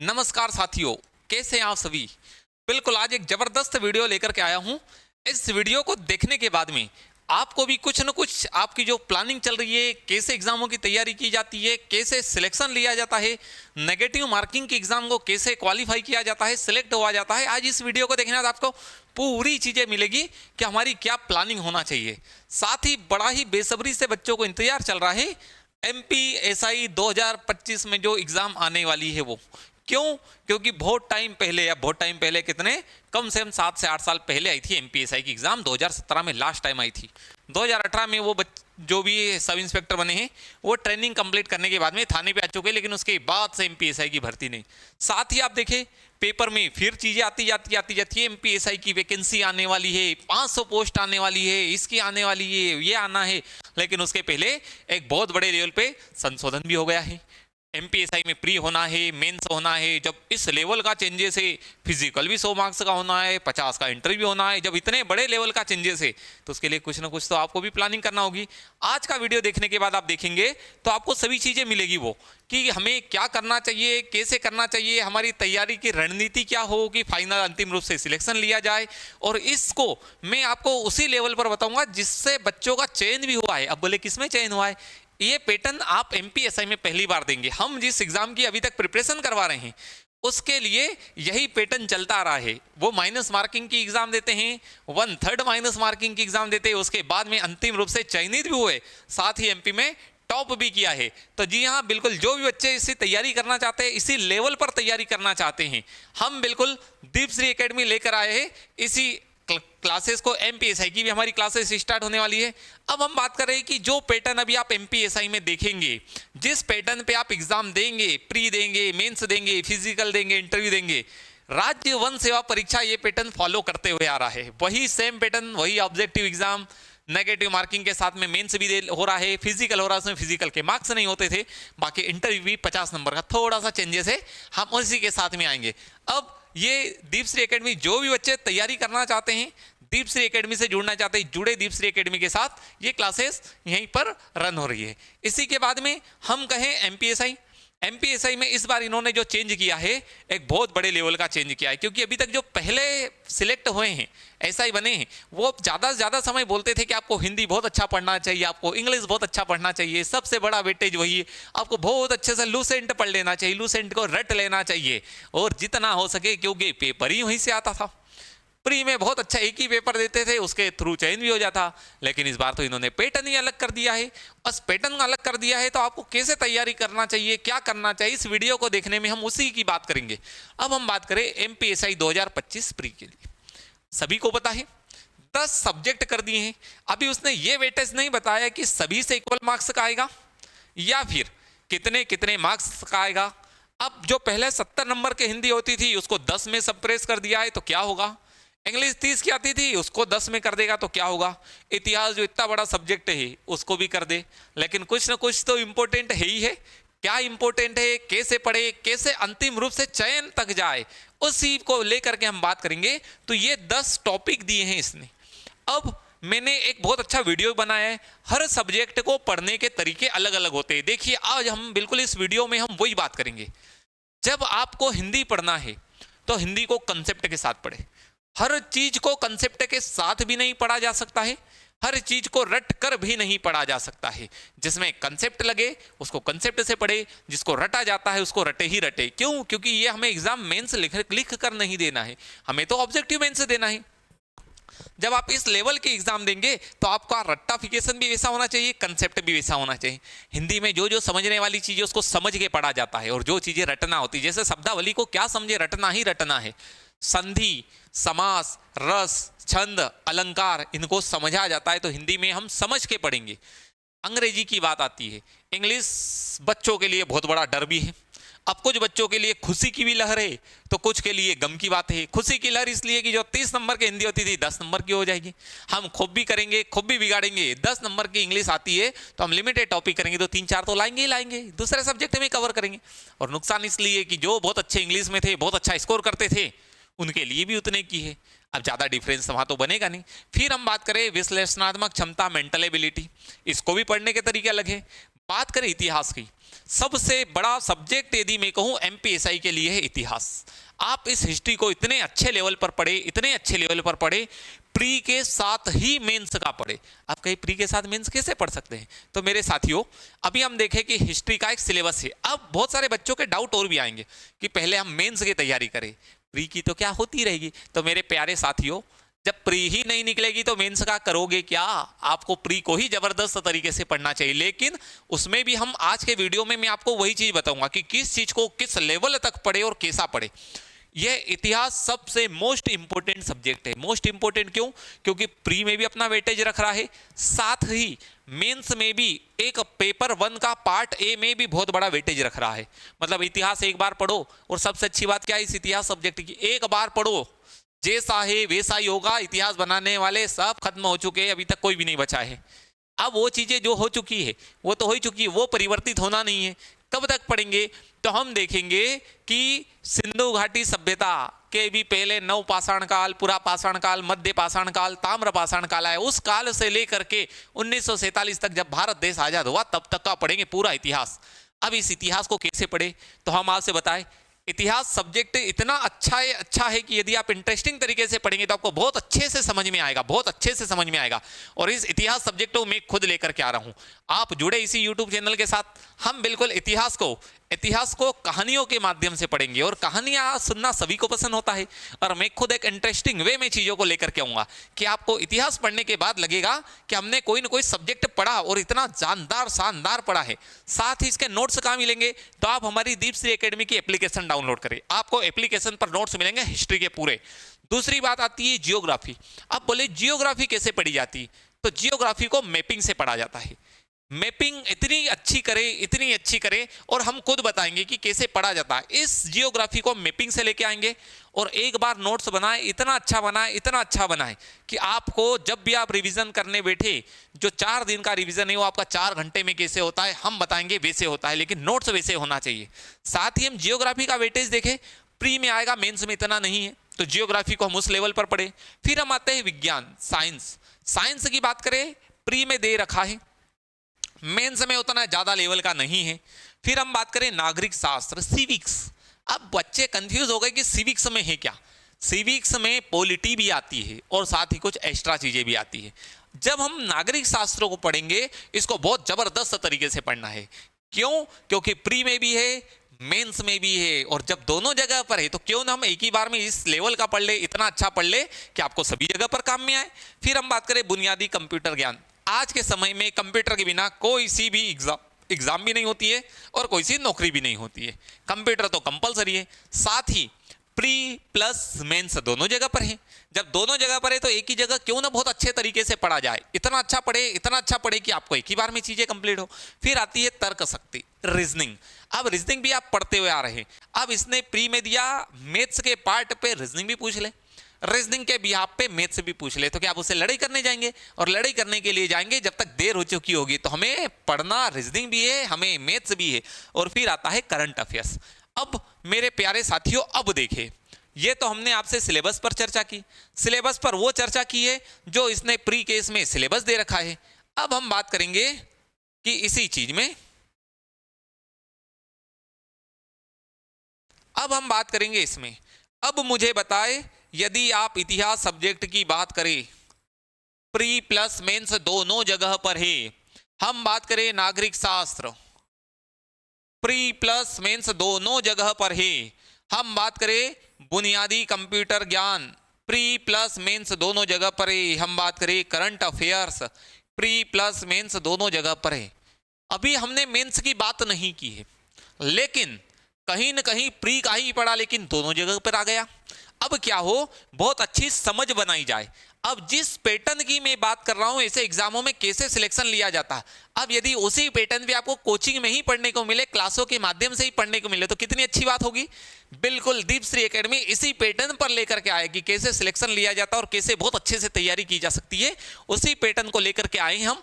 नमस्कार साथियों, कैसे हैं आप सभी। बिल्कुल आज एक जबरदस्त वीडियो लेकर के आया हूं। इस वीडियो को देखने के बाद में आपको भी कुछ न कुछ आपकी जो प्लानिंग चल रही है, कैसे एग्जामों की तैयारी की जाती है, कैसे सिलेक्शन लिया जाता है, नेगेटिव मार्किंग के एग्जाम को कैसे क्वालिफाई किया जाता है, सिलेक्ट हुआ जाता है, आज इस वीडियो को देखने के बाद आपको पूरी चीजें मिलेगी कि हमारी क्या प्लानिंग होना चाहिए। साथ ही बड़ा ही बेसब्री से बच्चों को इंतजार चल रहा है एमपीएसआई 2025 में जो एग्जाम आने वाली है वो। क्यों? क्योंकि बहुत टाइम पहले, या बहुत टाइम पहले कितने, कम से कम 7 से 8 साल पहले आई थी एमपीएसआई की एग्जाम। 2017 में लास्ट टाइम आई थी। 2018 में वो जो भी सब इंस्पेक्टर बने हैं वो ट्रेनिंग कंप्लीट करने के बाद में थाने पे आ चुके हैं, लेकिन उसके बाद से एमपीएसआई की भर्ती नहीं। साथ ही आप देखें पेपर में फिर चीजें आती जाती है। एमपीएसआई की वैकेंसी आने वाली है, 500 पोस्ट आने वाली है, इसकी आने वाली है, ये आना है। लेकिन उसके पहले एक बहुत बड़े लेवल पे संशोधन भी हो गया है। एमपीएसआई में प्री होना है, मेंस होना है। जब इस लेवल का चेंजेस है, फिजिकल भी 100 मार्क्स का होना है, 50 का इंटरव्यू होना है। जब इतने बड़े लेवल का चेंजेस है तो उसके लिए कुछ ना कुछ तो आपको भी प्लानिंग करना होगी। आज का वीडियो देखने के बाद आप देखेंगे तो आपको सभी चीजें मिलेगी, वो कि हमें क्या करना चाहिए, कैसे करना चाहिए, हमारी तैयारी की रणनीति क्या हो कि फाइनल अंतिम रूप से सिलेक्शन लिया जाए। और इसको मैं आपको उसी लेवल पर बताऊंगा जिससे बच्चों का चयन भी हुआ है। अब बोले किसमें चयन हुआ है? ये पैटर्न आप एमपीएसआई में पहली बार देंगे। हम जिस एग्जाम की अभी तक प्रिपरेशन करवा रहे हैं उसके लिए यही पैटर्न चलता आ रहा है। वो माइनस मार्किंग की एग्जाम देते हैं, 1/3 माइनस मार्किंग की एग्जाम देते हैं, उसके बाद में अंतिम रूप से चयनित भी हुए, साथ ही एमपी में टॉप भी किया है। तो जी हाँ, बिल्कुल जो भी बच्चे इसी तैयारी करना चाहते हैं, इसी लेवल पर तैयारी करना चाहते हैं, हम बिल्कुल दीपश्री एकेडमी लेकर आए हैं। इसी क्लासेस को एमपीएसआई की भी हमारी क्लासेस स्टार्ट होने वाली है। अब हम बात कर रहे हैं कि जो पैटर्न अभी आप एमपीएसआई में देखेंगे, जिस पैटर्न पे आप एग्जाम देंगे, प्री देंगे, मेंस देंगे, फिजिकल देंगे, इंटरव्यू देंगे, राज्य वन सेवा परीक्षा ये पैटर्न फॉलो करते हुए आ रहा है। वही सेम पैटर्न, वही ऑब्जेक्टिव एग्जाम, नेगेटिव मार्किंग के साथ में मेंस भी हो रहा है, फिजिकल हो रहा है। उसमें फिजिकल के मार्क्स नहीं होते थे, बाकी इंटरव्यू भी 50 नंबर का, थोड़ा सा चेंजेस है, हम उसी के साथ में आएंगे। अब ये दीपश्री एकेडमी, जो भी बच्चे तैयारी करना चाहते हैं, दीपश्री एकेडमी से जुड़ना चाहते हैं, जुड़े दीपश्री एकेडमी के साथ। ये क्लासेस यहीं पर रन हो रही है। इसी के बाद में हम कहें एमपीएसआई में इस बार इन्होंने जो चेंज किया है, एक बहुत बड़े लेवल का चेंज किया है। क्योंकि अभी तक जो पहले सिलेक्ट हुए हैं, ऐसा ही बने हैं, वो ज़्यादा से ज़्यादा समय बोलते थे कि आपको हिंदी बहुत अच्छा पढ़ना चाहिए, आपको इंग्लिश बहुत अच्छा पढ़ना चाहिए, सबसे बड़ा वेटेज वही है, आपको बहुत अच्छे से लूसेंट पढ़ लेना चाहिए, लूसेंट को रट लेना चाहिए, और जितना हो सके, क्योंकि पेपर ही वहीं से आता था। प्री में बहुत अच्छा एक ही पेपर देते थे, उसके थ्रू चयन भी हो जाता। लेकिन इस बार तो इन्होंने पैटर्न ही अलग कर दिया है। बस पैटर्न अलग कर दिया है तो आपको कैसे तैयारी करना चाहिए, क्या करना चाहिए, इस वीडियो को देखने में हम उसी की बात करेंगे। अब हम बात करें एमपीएसआई 2025 प्री के लिए। सभी को पता है 10 सब्जेक्ट कर दिए हैं। अभी उसने ये वेटेज नहीं बताया कि सभी से इक्वल मार्क्स का आएगा या फिर कितने कितने मार्क्स का आएगा। अब जो पहले 70 नंबर की हिंदी होती थी उसको 10 में सप्रेस कर दिया है तो क्या होगा। इंग्लिश 30 की आती थी उसको 10 में कर देगा तो क्या होगा। इतिहास जो इतना बड़ा सब्जेक्ट है उसको भी कर दे। लेकिन कुछ ना कुछ तो इंपॉर्टेंट है ही है। क्या इंपॉर्टेंट है, कैसे पढ़े, कैसे अंतिम रूप से चयन तक जाए, उसी को लेकर के हम बात करेंगे। तो ये 10 टॉपिक दिए हैं इसने। अब मैंने एक बहुत अच्छा वीडियो बनाया है। हर सब्जेक्ट को पढ़ने के तरीके अलग अलग होते हैं। देखिए आज हम बिल्कुल इस वीडियो में हम वही बात करेंगे। जब आपको हिंदी पढ़ना है तो हिंदी को कंसेप्ट के साथ पढ़े। हर चीज को कंसेप्ट के साथ भी नहीं पढ़ा जा सकता है, हर चीज को रट कर भी नहीं पढ़ा जा सकता है। जिसमें कंसेप्ट लगे उसको कंसेप्ट से पढ़े, जिसको रटा जाता है उसको रटे ही रटे। क्यों? क्योंकि ये हमें एग्जाम मेंस लिख कर नहीं देना है, हमें तो ऑब्जेक्टिव मेंस देना है। जब आप इस लेवल की एग्जाम देंगे तो आपका रट्टाफिकेशन भी वैसा होना चाहिए, कंसेप्ट भी वैसा होना चाहिए। हिंदी में जो जो समझने वाली चीजें उसको समझ के पढ़ा जाता है, और जो चीजें रटना होती है, जैसे शब्दावली को क्या समझे, रटना ही रटना है। संधि, समास, रस, छंद, अलंकार, इनको समझा जाता है तो हिंदी में हम समझ के पढ़ेंगे। अंग्रेजी की बात आती है, इंग्लिश बच्चों के लिए बहुत बड़ा डर भी है। अब कुछ बच्चों के लिए खुशी की भी लहर है तो कुछ के लिए गम की बात है। खुशी की लहर इसलिए कि जो 30 नंबर की हिंदी होती थी 10 नंबर की हो जाएगी, हम खूब भी करेंगे खूब भी बिगाड़ेंगे। 10 नंबर की इंग्लिश आती है तो हम लिमिटेड टॉपिक करेंगे तो 3-4 तो लाएंगे ही लाएंगे, दूसरे सब्जेक्ट में कवर करेंगे। और नुकसान इसलिए कि जो बहुत अच्छे इंग्लिश में थे, बहुत अच्छा स्कोर करते थे, उनके लिए भी उतने की है। अब ज़्यादा डिफरेंस वहाँ तो बनेगा नहीं। फिर हम बात करें विश्लेषणात्मक क्षमता, मेंटल एबिलिटी, इसको भी पढ़ने के तरीके अलग है। बात करें इतिहास की, सबसे बड़ा सब्जेक्ट यदि मैं कहूं एमपीएसआई के लिए है इतिहास। आप इस हिस्ट्री को इतने अच्छे लेवल पर पढ़े, इतने अच्छे लेवल पर पढ़े, प्री के साथ ही मेंस का पढ़े। आप कहीं प्री के साथ मेंस कैसे पढ़ सकते हैं? तो मेरे साथियों, अभी हम देखें कि हिस्ट्री का एक सिलेबस है। अब बहुत सारे बच्चों के डाउट और भी आएंगे कि पहले हम मेंस की तैयारी करें, प्री की तो क्या होती रहेगी। तो मेरे प्यारे साथियों, जब प्री ही नहीं निकलेगी तो मेंस का करोगे क्या? आपको प्री को ही जबरदस्त तरीके से पढ़ना चाहिए। लेकिन उसमें भी हम आज के वीडियो में मैं आपको वही चीज बताऊंगा कि किस चीज को किस लेवल तक पढ़े और कैसा पढ़े। यह इतिहास सबसे मोस्ट इंपोर्टेंट सब्जेक्ट है। मोस्ट इंपोर्टेंट क्यों? क्योंकि प्री में भी अपना वेटेज रख रहा है, साथ ही मेंस में भी एक पेपर 1 का पार्ट ए में भी बहुत बड़ा वेटेज रख रहा है। मतलब इतिहास एक बार पढ़ो, और सबसे अच्छी बात क्या है इस इतिहास सब्जेक्ट की, एक बार पढ़ो, जैसा है वैसा ही होगा। इतिहास बनाने वाले सब खत्म हो चुके हैं, अभी तक कोई भी नहीं बचा है। अब वो चीजें जो हो चुकी है वो तो हो ही चुकी है, वो परिवर्तित होना नहीं है। कब तक पढ़ेंगे? तो हम देखेंगे कि सिंधु घाटी सभ्यता के भी पहले नव पाषाण काल, पुरा पाषाण काल, मध्य पाषाण काल, ताम्र पाषाण काल है। उस काल से लेकर के 1947 तक जब भारत देश आजाद हुआ तब तक का पढ़ेंगे पूरा इतिहास। अब इस इतिहास को कैसे पढ़े? तो हम आपसे बताएं, इतिहास सब्जेक्ट इतना अच्छा है कि यदि आप इंटरेस्टिंग तरीके से पढ़ेंगे तो आपको बहुत अच्छे से समझ में आएगा, बहुत अच्छे से समझ में आएगा। और इस इतिहास सब्जेक्ट को मैं खुद लेकर के आ रहा हूं। आप जुड़े इसी YouTube चैनल के साथ। हम बिल्कुल इतिहास को कहानियों के माध्यम से पढ़ेंगे, और कहानियां सुनना सभी को पसंद होता है। और मैं खुद एक इंटरेस्टिंग वे में चीजों को लेकर के आऊंगा कि आपको इतिहास पढ़ने के बाद लगेगा कि हमने कोई ना कोई सब्जेक्ट पढ़ा और इतना जानदार शानदार पढ़ा है। साथ ही इसके नोट्स कहां मिलेंगे? तो आप हमारी दीपश्री एकेडमी की एप्लीकेशन डाउनलोड करें, आपको एप्लीकेशन पर नोट्स मिलेंगे हिस्ट्री के पूरे। दूसरी बात आती है जियोग्राफी। अब बोले जियोग्राफी कैसे पढ़ी जाती? तो जियोग्राफी को मैपिंग से पढ़ा जाता है। मैपिंग इतनी अच्छी करे, और हम खुद बताएंगे कि कैसे पढ़ा जाता है। इस जियोग्राफी को मैपिंग से लेके आएंगे, और एक बार नोट्स बनाए, इतना अच्छा बनाए कि आपको जब भी आप रिवीजन करने बैठे, जो 4 दिन का रिवीजन है वो आपका 4 घंटे में कैसे होता है हम बताएंगे, वैसे होता है। लेकिन नोट्स वैसे होना चाहिए। साथ ही हम जियोग्राफी का वेटेज देखें, प्री में आएगा, मेंस में इतना नहीं है, तो जियोग्राफी को हम उस लेवल पर पढ़े। फिर हम आते हैं विज्ञान, साइंस की बात करें, प्री में दे रखा है, मेंस में उतना ज्यादा लेवल का नहीं है। फिर हम बात करें नागरिक शास्त्र, सिविक्स। अब बच्चे कंफ्यूज हो गए कि सिविक्स में है क्या। सिविक्स में पॉलिटी भी आती है और साथ ही कुछ एक्स्ट्रा चीजें भी आती है। जब हम नागरिक शास्त्रों को पढ़ेंगे, इसको बहुत जबरदस्त तरीके से पढ़ना है। क्यों? क्योंकि प्री में भी है, मेंस में भी है, और जब दोनों जगह पर है तो क्यों ना हम एक ही बार में इस लेवल का पढ़ ले, इतना अच्छा पढ़ ले कि आपको सभी जगह पर काम में आए। फिर हम बात करें बुनियादी कंप्यूटर ज्ञान। आज के समय में कंप्यूटर के बिना कोई सी भी एग्जाम भी नहीं होती है और कोई सी नौकरी भी नहीं होती है। कंप्यूटर तो कंपलसरी है। साथ ही प्री प्लस मेंस दोनों जगह पर है। जब दोनों जगह पर है तो एक ही जगह क्यों ना बहुत अच्छे तरीके से पढ़ा जाए, इतना अच्छा पढ़े कि आपको एक ही बार में चीजें कंप्लीट हो। फिर आती है तर्क शक्ति, रीजनिंग। अब रीजनिंग भी आप पढ़ते हुए आ रहे हैं। अब इसने प्री में दिया, मैथ्स के पार्ट पे रीजनिंग भी पूछ ले, रीजनिंग के बिहाफ पे मैथ्स भी पूछ ले, तो क्या आप उससे लड़ाई करने जाएंगे? और लड़ाई करने के लिए जाएंगे जब तक देर हो चुकी होगी। तो हमें पढ़ना रीजनिंग भी है, हमें मैथ्स भी है। और फिर आता है करंट अफेयर्स। अब मेरे प्यारे साथियों, अब देखें, ये तो हमने आपसे सिलेबस पर चर्चा की, सिलेबस पर वो चर्चा की है जो इसने प्री केस में सिलेबस दे रखा है। अब हम बात करेंगे कि इसी चीज में अब हम बात करेंगे इसमें। अब मुझे बताए, यदि आप इतिहास सब्जेक्ट की बात करें, प्री प्लस मेंस दोनों जगह पर है। हम बात करें नागरिक शास्त्र, प्री प्लस मेंस दोनों जगह पर है। हम बात करें बुनियादी कंप्यूटर ज्ञान, प्री प्लस मेंस दोनों जगह पर है। हम बात करें current affairs, pre plus mains दोनों जगह पर है। अभी हमने मेंस की बात नहीं की है, लेकिन कहीं न कहीं प्री का ही पढ़ा, लेकिन दोनों जगह पर आ गया। अब क्या हो, बहुत अच्छी समझ बनाई जाए। अब जिस पैटर्न की मैं बात कर रहा हूं, ऐसे एग्जामों में कैसे सिलेक्शन लिया जाता है। अब यदि उसी पैटर्न पे आपको कोचिंग में ही पढ़ने को मिले, क्लासों के माध्यम से ही पढ़ने को मिले, तो कितनी अच्छी बात होगी। बिल्कुल दीपश्री एकेडमी इसी पैटर्न पर लेकर के आएगी, कैसे सिलेक्शन लिया जाता है और कैसे बहुत अच्छे से तैयारी की जा सकती है। उसी पैटर्न को लेकर के आए हम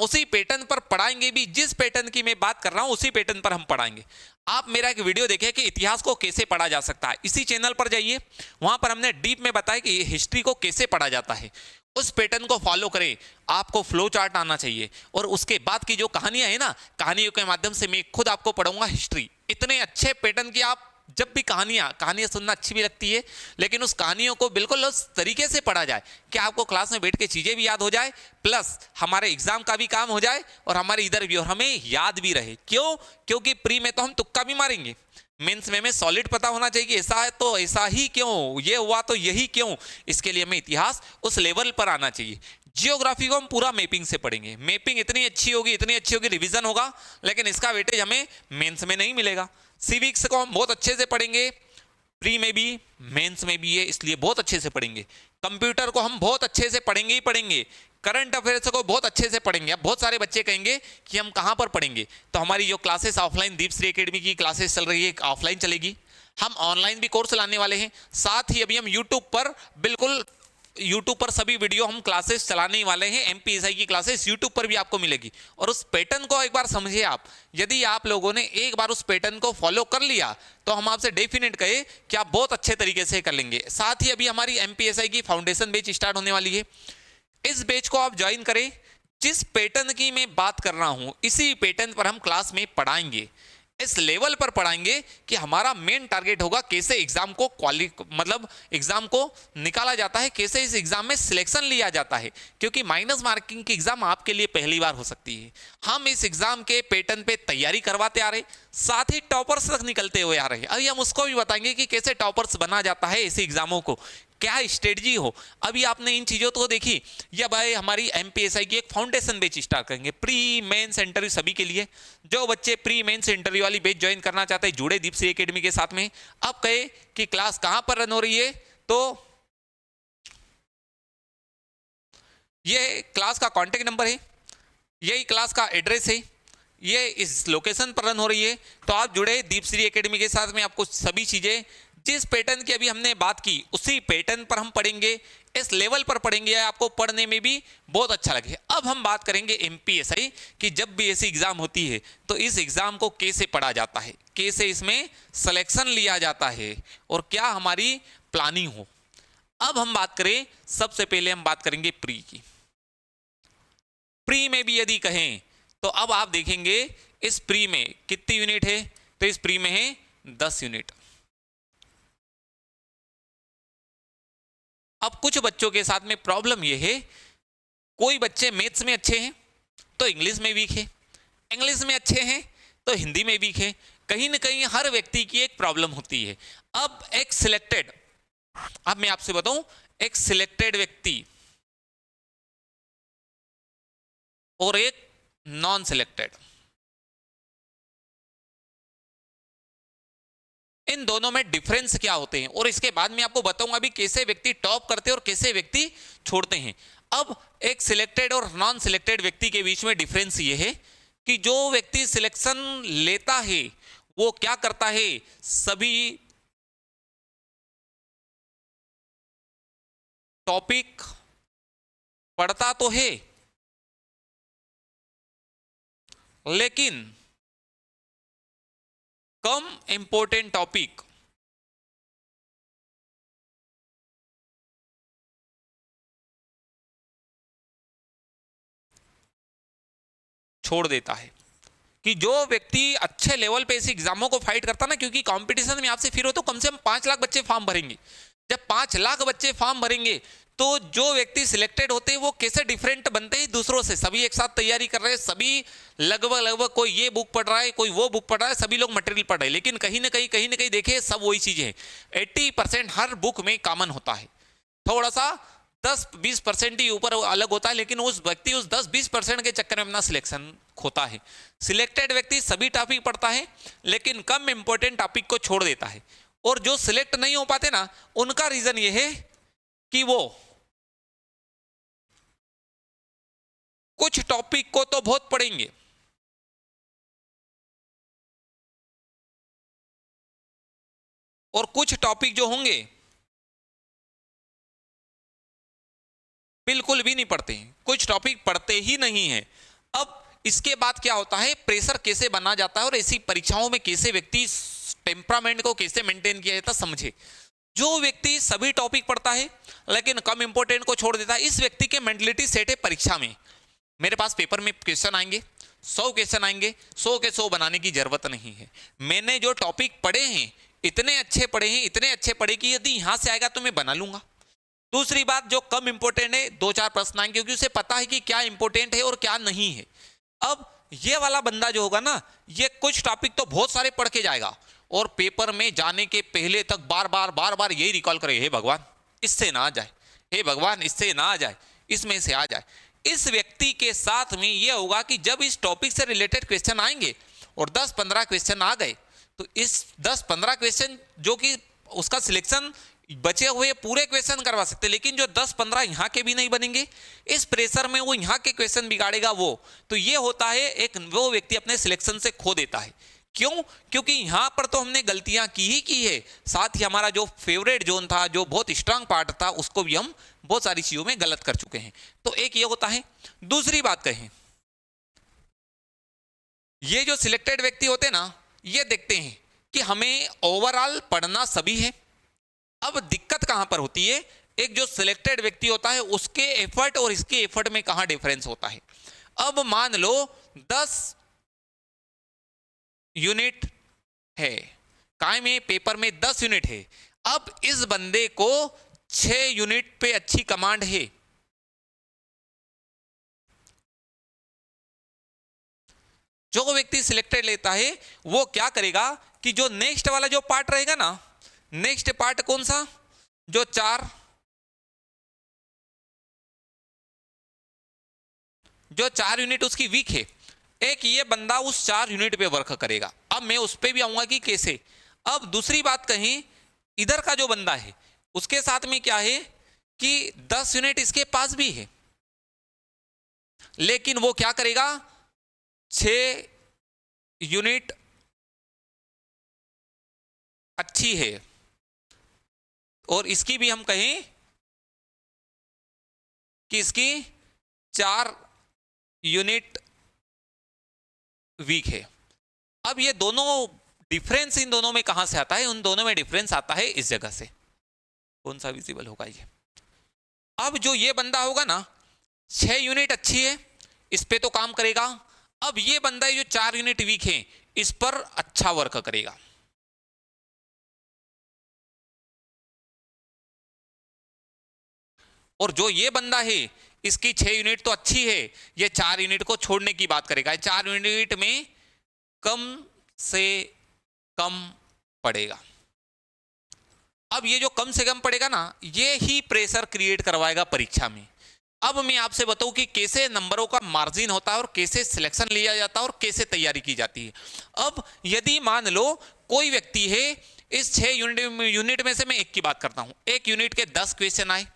उसी पैटर्न पर पढ़ाएंगे भी। जिस पैटर्न की मैं बात कर रहा हूं उसी पैटर्न पर हम पढ़ाएंगे। आप मेरा एक वीडियो देखें कि इतिहास को कैसे पढ़ा जा सकता है, इसी चैनल पर जाइए, वहां पर हमने डीप में बताया कि हिस्ट्री को कैसे पढ़ा जाता है। उस पैटर्न को फॉलो करें। आपको फ्लो चार्ट आना चाहिए और उसके बाद की जो कहानियां है ना, कहानियों के माध्यम से मैं खुद आपको पढ़ाऊंगा हिस्ट्री। इतने अच्छे पैटर्न की आप जब भी कहानियां सुनना अच्छी भी लगती है, लेकिन उस कहानियों को बिल्कुल उस तरीके से पढ़ा जाए कि आपको क्लास में बैठ के चीजें भी याद हो जाए, प्लस हमारे एग्जाम का भी काम हो जाए और हमारे इधर भी, और हमें याद भी रहे। क्यों? क्योंकि प्री में तो हम तुक्का भी मारेंगे, मेंस में हमें सॉलिड पता होना चाहिए कि ऐसा है तो ऐसा ही क्यों, ये हुआ तो यही क्यों। इसके लिए हमें इतिहास उस लेवल पर आना चाहिए। जियोग्राफी को हम पूरा मैपिंग से पढ़ेंगे, मैपिंग इतनी अच्छी होगी, रिवीजन होगा, लेकिन इसका वेटेज हमें मेंस में नहीं मिलेगा। सिविक्स को हम बहुत अच्छे से पढ़ेंगे, प्री में भी मेंस में भी है, इसलिए बहुत अच्छे से पढ़ेंगे। कंप्यूटर को हम बहुत अच्छे से पढ़ेंगे ही पढ़ेंगे। करंट अफेयर्स को बहुत अच्छे से पढ़ेंगे। अब बहुत सारे बच्चे कहेंगे कि हम कहां पर पढ़ेंगे, तो हमारी जो क्लासेस ऑफलाइन दीपश्री एकेडमी की क्लासेस चल रही है, ऑफलाइन चलेगी। हम ऑनलाइन भी कोर्स लाने वाले हैं, साथ ही अभी हम यूट्यूब पर सभी वीडियो हम क्लासेस चलाने वाले हैं। एमपीएसआई की क्लासेस यूट्यूब पर भी आपको मिलेगी। और उस पैटर्न को एक बार समझिए आप, यदि आप लोगों ने एक बार उस पैटर्न को फॉलो कर लिया तो हम आपसे डेफिनेट कहे कि आप बहुत अच्छे तरीके से कर लेंगे। साथ ही अभी हमारी एमपीएसआई की फाउंडेशन बैच स्टार्ट होने वाली है, इस बैच को आप ज्वाइन करें। जिस पैटर्न की मैं बात कर रहा हूं, इसी पैटर्न पर हम क्लास में पढ़ाएंगे, इस लेवल पर पढ़ाएंगे कि हमारा मेन टारगेट होगा कैसे एग्जाम को एग्जाम को निकाला जाता है, कैसे इस एग्जाम में सिलेक्शन लिया जाता है। क्योंकि माइनस मार्किंग की एग्जाम आपके लिए पहली बार हो सकती है। हम इस एग्जाम के पैटर्न पे तैयारी करवाते आ रहे, साथ ही टॉपर्स तक निकलते हुए आ रहे हैं। अभी हम उसको भी बताएंगे कि कैसे टॉपर्स बना जाता है ऐसे एग्जामों को, क्या स्ट्रेटजी हो। अभी आपने इन चीजों को देखी, या भाई हमारी एमपीएसआई की एक फाउंडेशन बैच स्टार्ट करेंगे प्री मेंस इंटरव्यू सभी के लिए। जो बच्चे प्री मेंस इंटरव्यू वाली बैच ज्वाइन करना चाहते हैं, जुड़े दीपश्री एकेडमी के साथ में। अब कहे कि क्लास कहां पर रन हो रही है, तो ये क्लास का कॉन्टेक्ट नंबर है, यही क्लास का एड्रेस है, ये इस लोकेशन पर रन हो रही है। तो आप जुड़े दीपश्री एकेडमी के साथ में, आपको सभी चीजें जिस पैटर्न की अभी हमने बात की उसी पैटर्न पर हम पढ़ेंगे, इस लेवल पर पढ़ेंगे, आपको पढ़ने में भी बहुत अच्छा लगे। अब हम बात करेंगे एमपीएसआई की, जब भी ऐसी एग्जाम होती है तो इस एग्जाम को कैसे पढ़ा जाता है, कैसे इसमें सिलेक्शन लिया जाता है और क्या हमारी प्लानिंग हो। अब हम बात करें, सबसे पहले हम बात करेंगे प्री की। प्री में भी यदि कहें तो अब आप देखेंगे इस प्री में कितनी यूनिट है, तो इस प्री में है 10 यूनिट। अब कुछ बच्चों के साथ में प्रॉब्लम यह है, कोई बच्चे मैथ्स में अच्छे हैं तो इंग्लिश में वीक है, इंग्लिश में अच्छे हैं तो हिंदी में वीक है। कहीं ना कहीं हर व्यक्ति की एक प्रॉब्लम होती है। अब मैं आपसे बताऊं, एक सिलेक्टेड व्यक्ति और एक नॉन सिलेक्टेड, इन दोनों में डिफरेंस क्या होते हैं, और इसके बाद मैं आपको बताऊंगा भी कैसे व्यक्ति टॉप करते हैं और कैसे व्यक्ति छोड़ते हैं। अब एक सिलेक्टेड और नॉन सिलेक्टेड व्यक्ति के बीच में डिफरेंस ये है कि जो व्यक्ति सिलेक्शन लेता है वो क्या करता है, सभी टॉपिक पढ़ता तो है लेकिन कम इंपॉर्टेंट टॉपिक छोड़ देता है। कि जो व्यक्ति अच्छे लेवल पे ऐसे एग्जामों को फाइट करता ना, क्योंकि कंपटीशन में आपसे फिर हो तो कम से कम 5 लाख बच्चे फॉर्म भरेंगे। जब 5 लाख बच्चे फॉर्म भरेंगे तो जो व्यक्ति सिलेक्टेड होते हैं वो कैसे डिफरेंट बनते हैं दूसरों से। सभी एक साथ तैयारी कर रहे हैं, सभी लगभग कोई ये बुक पढ़ रहा है, कोई वो बुक पढ़ रहा है, सभी लोग मटेरियल पढ़ रहे हैं, लेकिन कहीं ना कहीं देखे सब वही चीजें हैं। 80% हर बुक में कॉमन होता है, थोड़ा सा 10-20% ही ऊपर अलग होता है, लेकिन उस व्यक्ति उस 10-20% के चक्कर में अपना सिलेक्शन खोता है। सिलेक्टेड व्यक्ति सभी टॉपिक पढ़ता है लेकिन कम इंपॉर्टेंट टॉपिक को छोड़ देता है। और जो सिलेक्ट नहीं हो पाते ना, उनका रीजन ये है कि वो कुछ टॉपिक को तो बहुत पढ़ेंगे और कुछ टॉपिक जो होंगे बिल्कुल भी नहीं पढ़ते हैं, कुछ टॉपिक पढ़ते ही नहीं है। अब इसके बाद क्या होता है, प्रेशर कैसे बना जाता है और ऐसी परीक्षाओं में कैसे व्यक्ति टेम्परामेंट को कैसे मेंटेन किया जाता समझे। जो व्यक्ति सभी टॉपिक पढ़ता है लेकिन कम इंपोर्टेंट को छोड़ देता है, इस व्यक्ति के मेंटलिटी सेट है परीक्षा में मेरे पास पेपर में क्वेश्चन आएंगे, 100 क्वेश्चन आएंगे, 100 के 100 बनाने की जरूरत नहीं है। मैंने जो टॉपिक पढ़े हैं इतने अच्छे पढ़े हैं, इतने अच्छे पढ़े कि यदि यहां से आएगा तो मैं बना लूंगा। दूसरी बात, जो कम इंपोर्टेंट है 2-4 प्रश्न आएंगे क्योंकि उसे पता है कि क्या इंपोर्टेंट है और क्या नहीं है। अब ये वाला बंदा जो होगा ना, ये कुछ टॉपिक तो बहुत सारे पढ़ के जाएगा और पेपर में जाने के पहले तक बार बार यही रिकॉल करे, हे भगवान इससे ना आ जाए, हे भगवान इससे ना आ जाए, इसमें से आ जाए। इस व्यक्ति के साथ में यह होगा कि जब इस टॉपिक से रिलेटेड क्वेश्चन आएंगे और 10-15 क्वेश्चन आ गए तो इस 10-15 क्वेश्चन जो कि उसका सिलेक्शन बचे हुए पूरे क्वेश्चन करवा सकते, लेकिन जो 10-15 यहाँ के भी नहीं बनेंगे, इस प्रेशर में वो यहाँ के क्वेश्चन बिगाड़ेगा वो। तो ये होता है एक, वो व्यक्ति अपने सिलेक्शन से खो देता है। क्यों? क्योंकि यहाँ पर तो हमने गलतियां की है, साथ ही हमारा जो फेवरेट जोन था, जो बहुत स्ट्रांग पार्ट था, उसको भी हम बहुत सारी चीजों में गलत कर चुके हैं। तो एक ये होता है। दूसरी बात कहें, ये जो सिलेक्टेड व्यक्ति होते हैं ना, ये देखते हैं कि हमें ओवरऑल पढ़ना सभी है। अब दिक्कत कहां पर होती है, एक जो सिलेक्टेड व्यक्ति होता है उसके एफर्ट और इसके एफर्ट में कहां डिफरेंस होता है। अब मान लो 10 यूनिट है, काय में पेपर में 10 यूनिट है। अब इस बंदे को 6 यूनिट पे अच्छी कमांड है। जो व्यक्ति सिलेक्टेड लेता है वो क्या करेगा कि जो नेक्स्ट वाला जो पार्ट रहेगा ना, नेक्स्ट पार्ट कौन सा, जो 4 यूनिट उसकी वीक है, एक ये बंदा उस 4 यूनिट पे वर्क करेगा। अब मैं उस पे भी आऊंगा कि कैसे। अब दूसरी बात कहीं, इधर का जो बंदा है उसके साथ में क्या है कि 10 यूनिट इसके पास भी है, लेकिन वो क्या करेगा, 6 यूनिट अच्छी है और इसकी भी हम कहें कि इसकी 4 यूनिट वीक है। अब ये दोनों डिफरेंस इन दोनों में कहां से आता है, उन दोनों में डिफरेंस आता है इस जगह से। कौन सा विजिबल होगा ये। अब जो ये बंदा होगा ना, 6 यूनिट अच्छी है, इस पे तो काम करेगा। अब ये बंदा जो 4 यूनिट वीक है, इस पर अच्छा वर्क करेगा। और जो ये बंदा है, इसकी 6 यूनिट तो अच्छी है, ये 4 यूनिट को छोड़ने की बात करेगा। 4 यूनिट में कम से कम पड़ेगा। अब ये जो कम से कम पड़ेगा ना, ये ही प्रेशर क्रिएट करवाएगा परीक्षा में। अब मैं आपसे बताऊं कि कैसे नंबरों का मार्जिन होता है और कैसे सिलेक्शन लिया जाता है और कैसे तैयारी की जाती है। अब यदि मान लो कोई व्यक्ति है, इस 6 यूनिट में से मैं एक की बात करता हूं, एक यूनिट के 10 क्वेश्चन आए,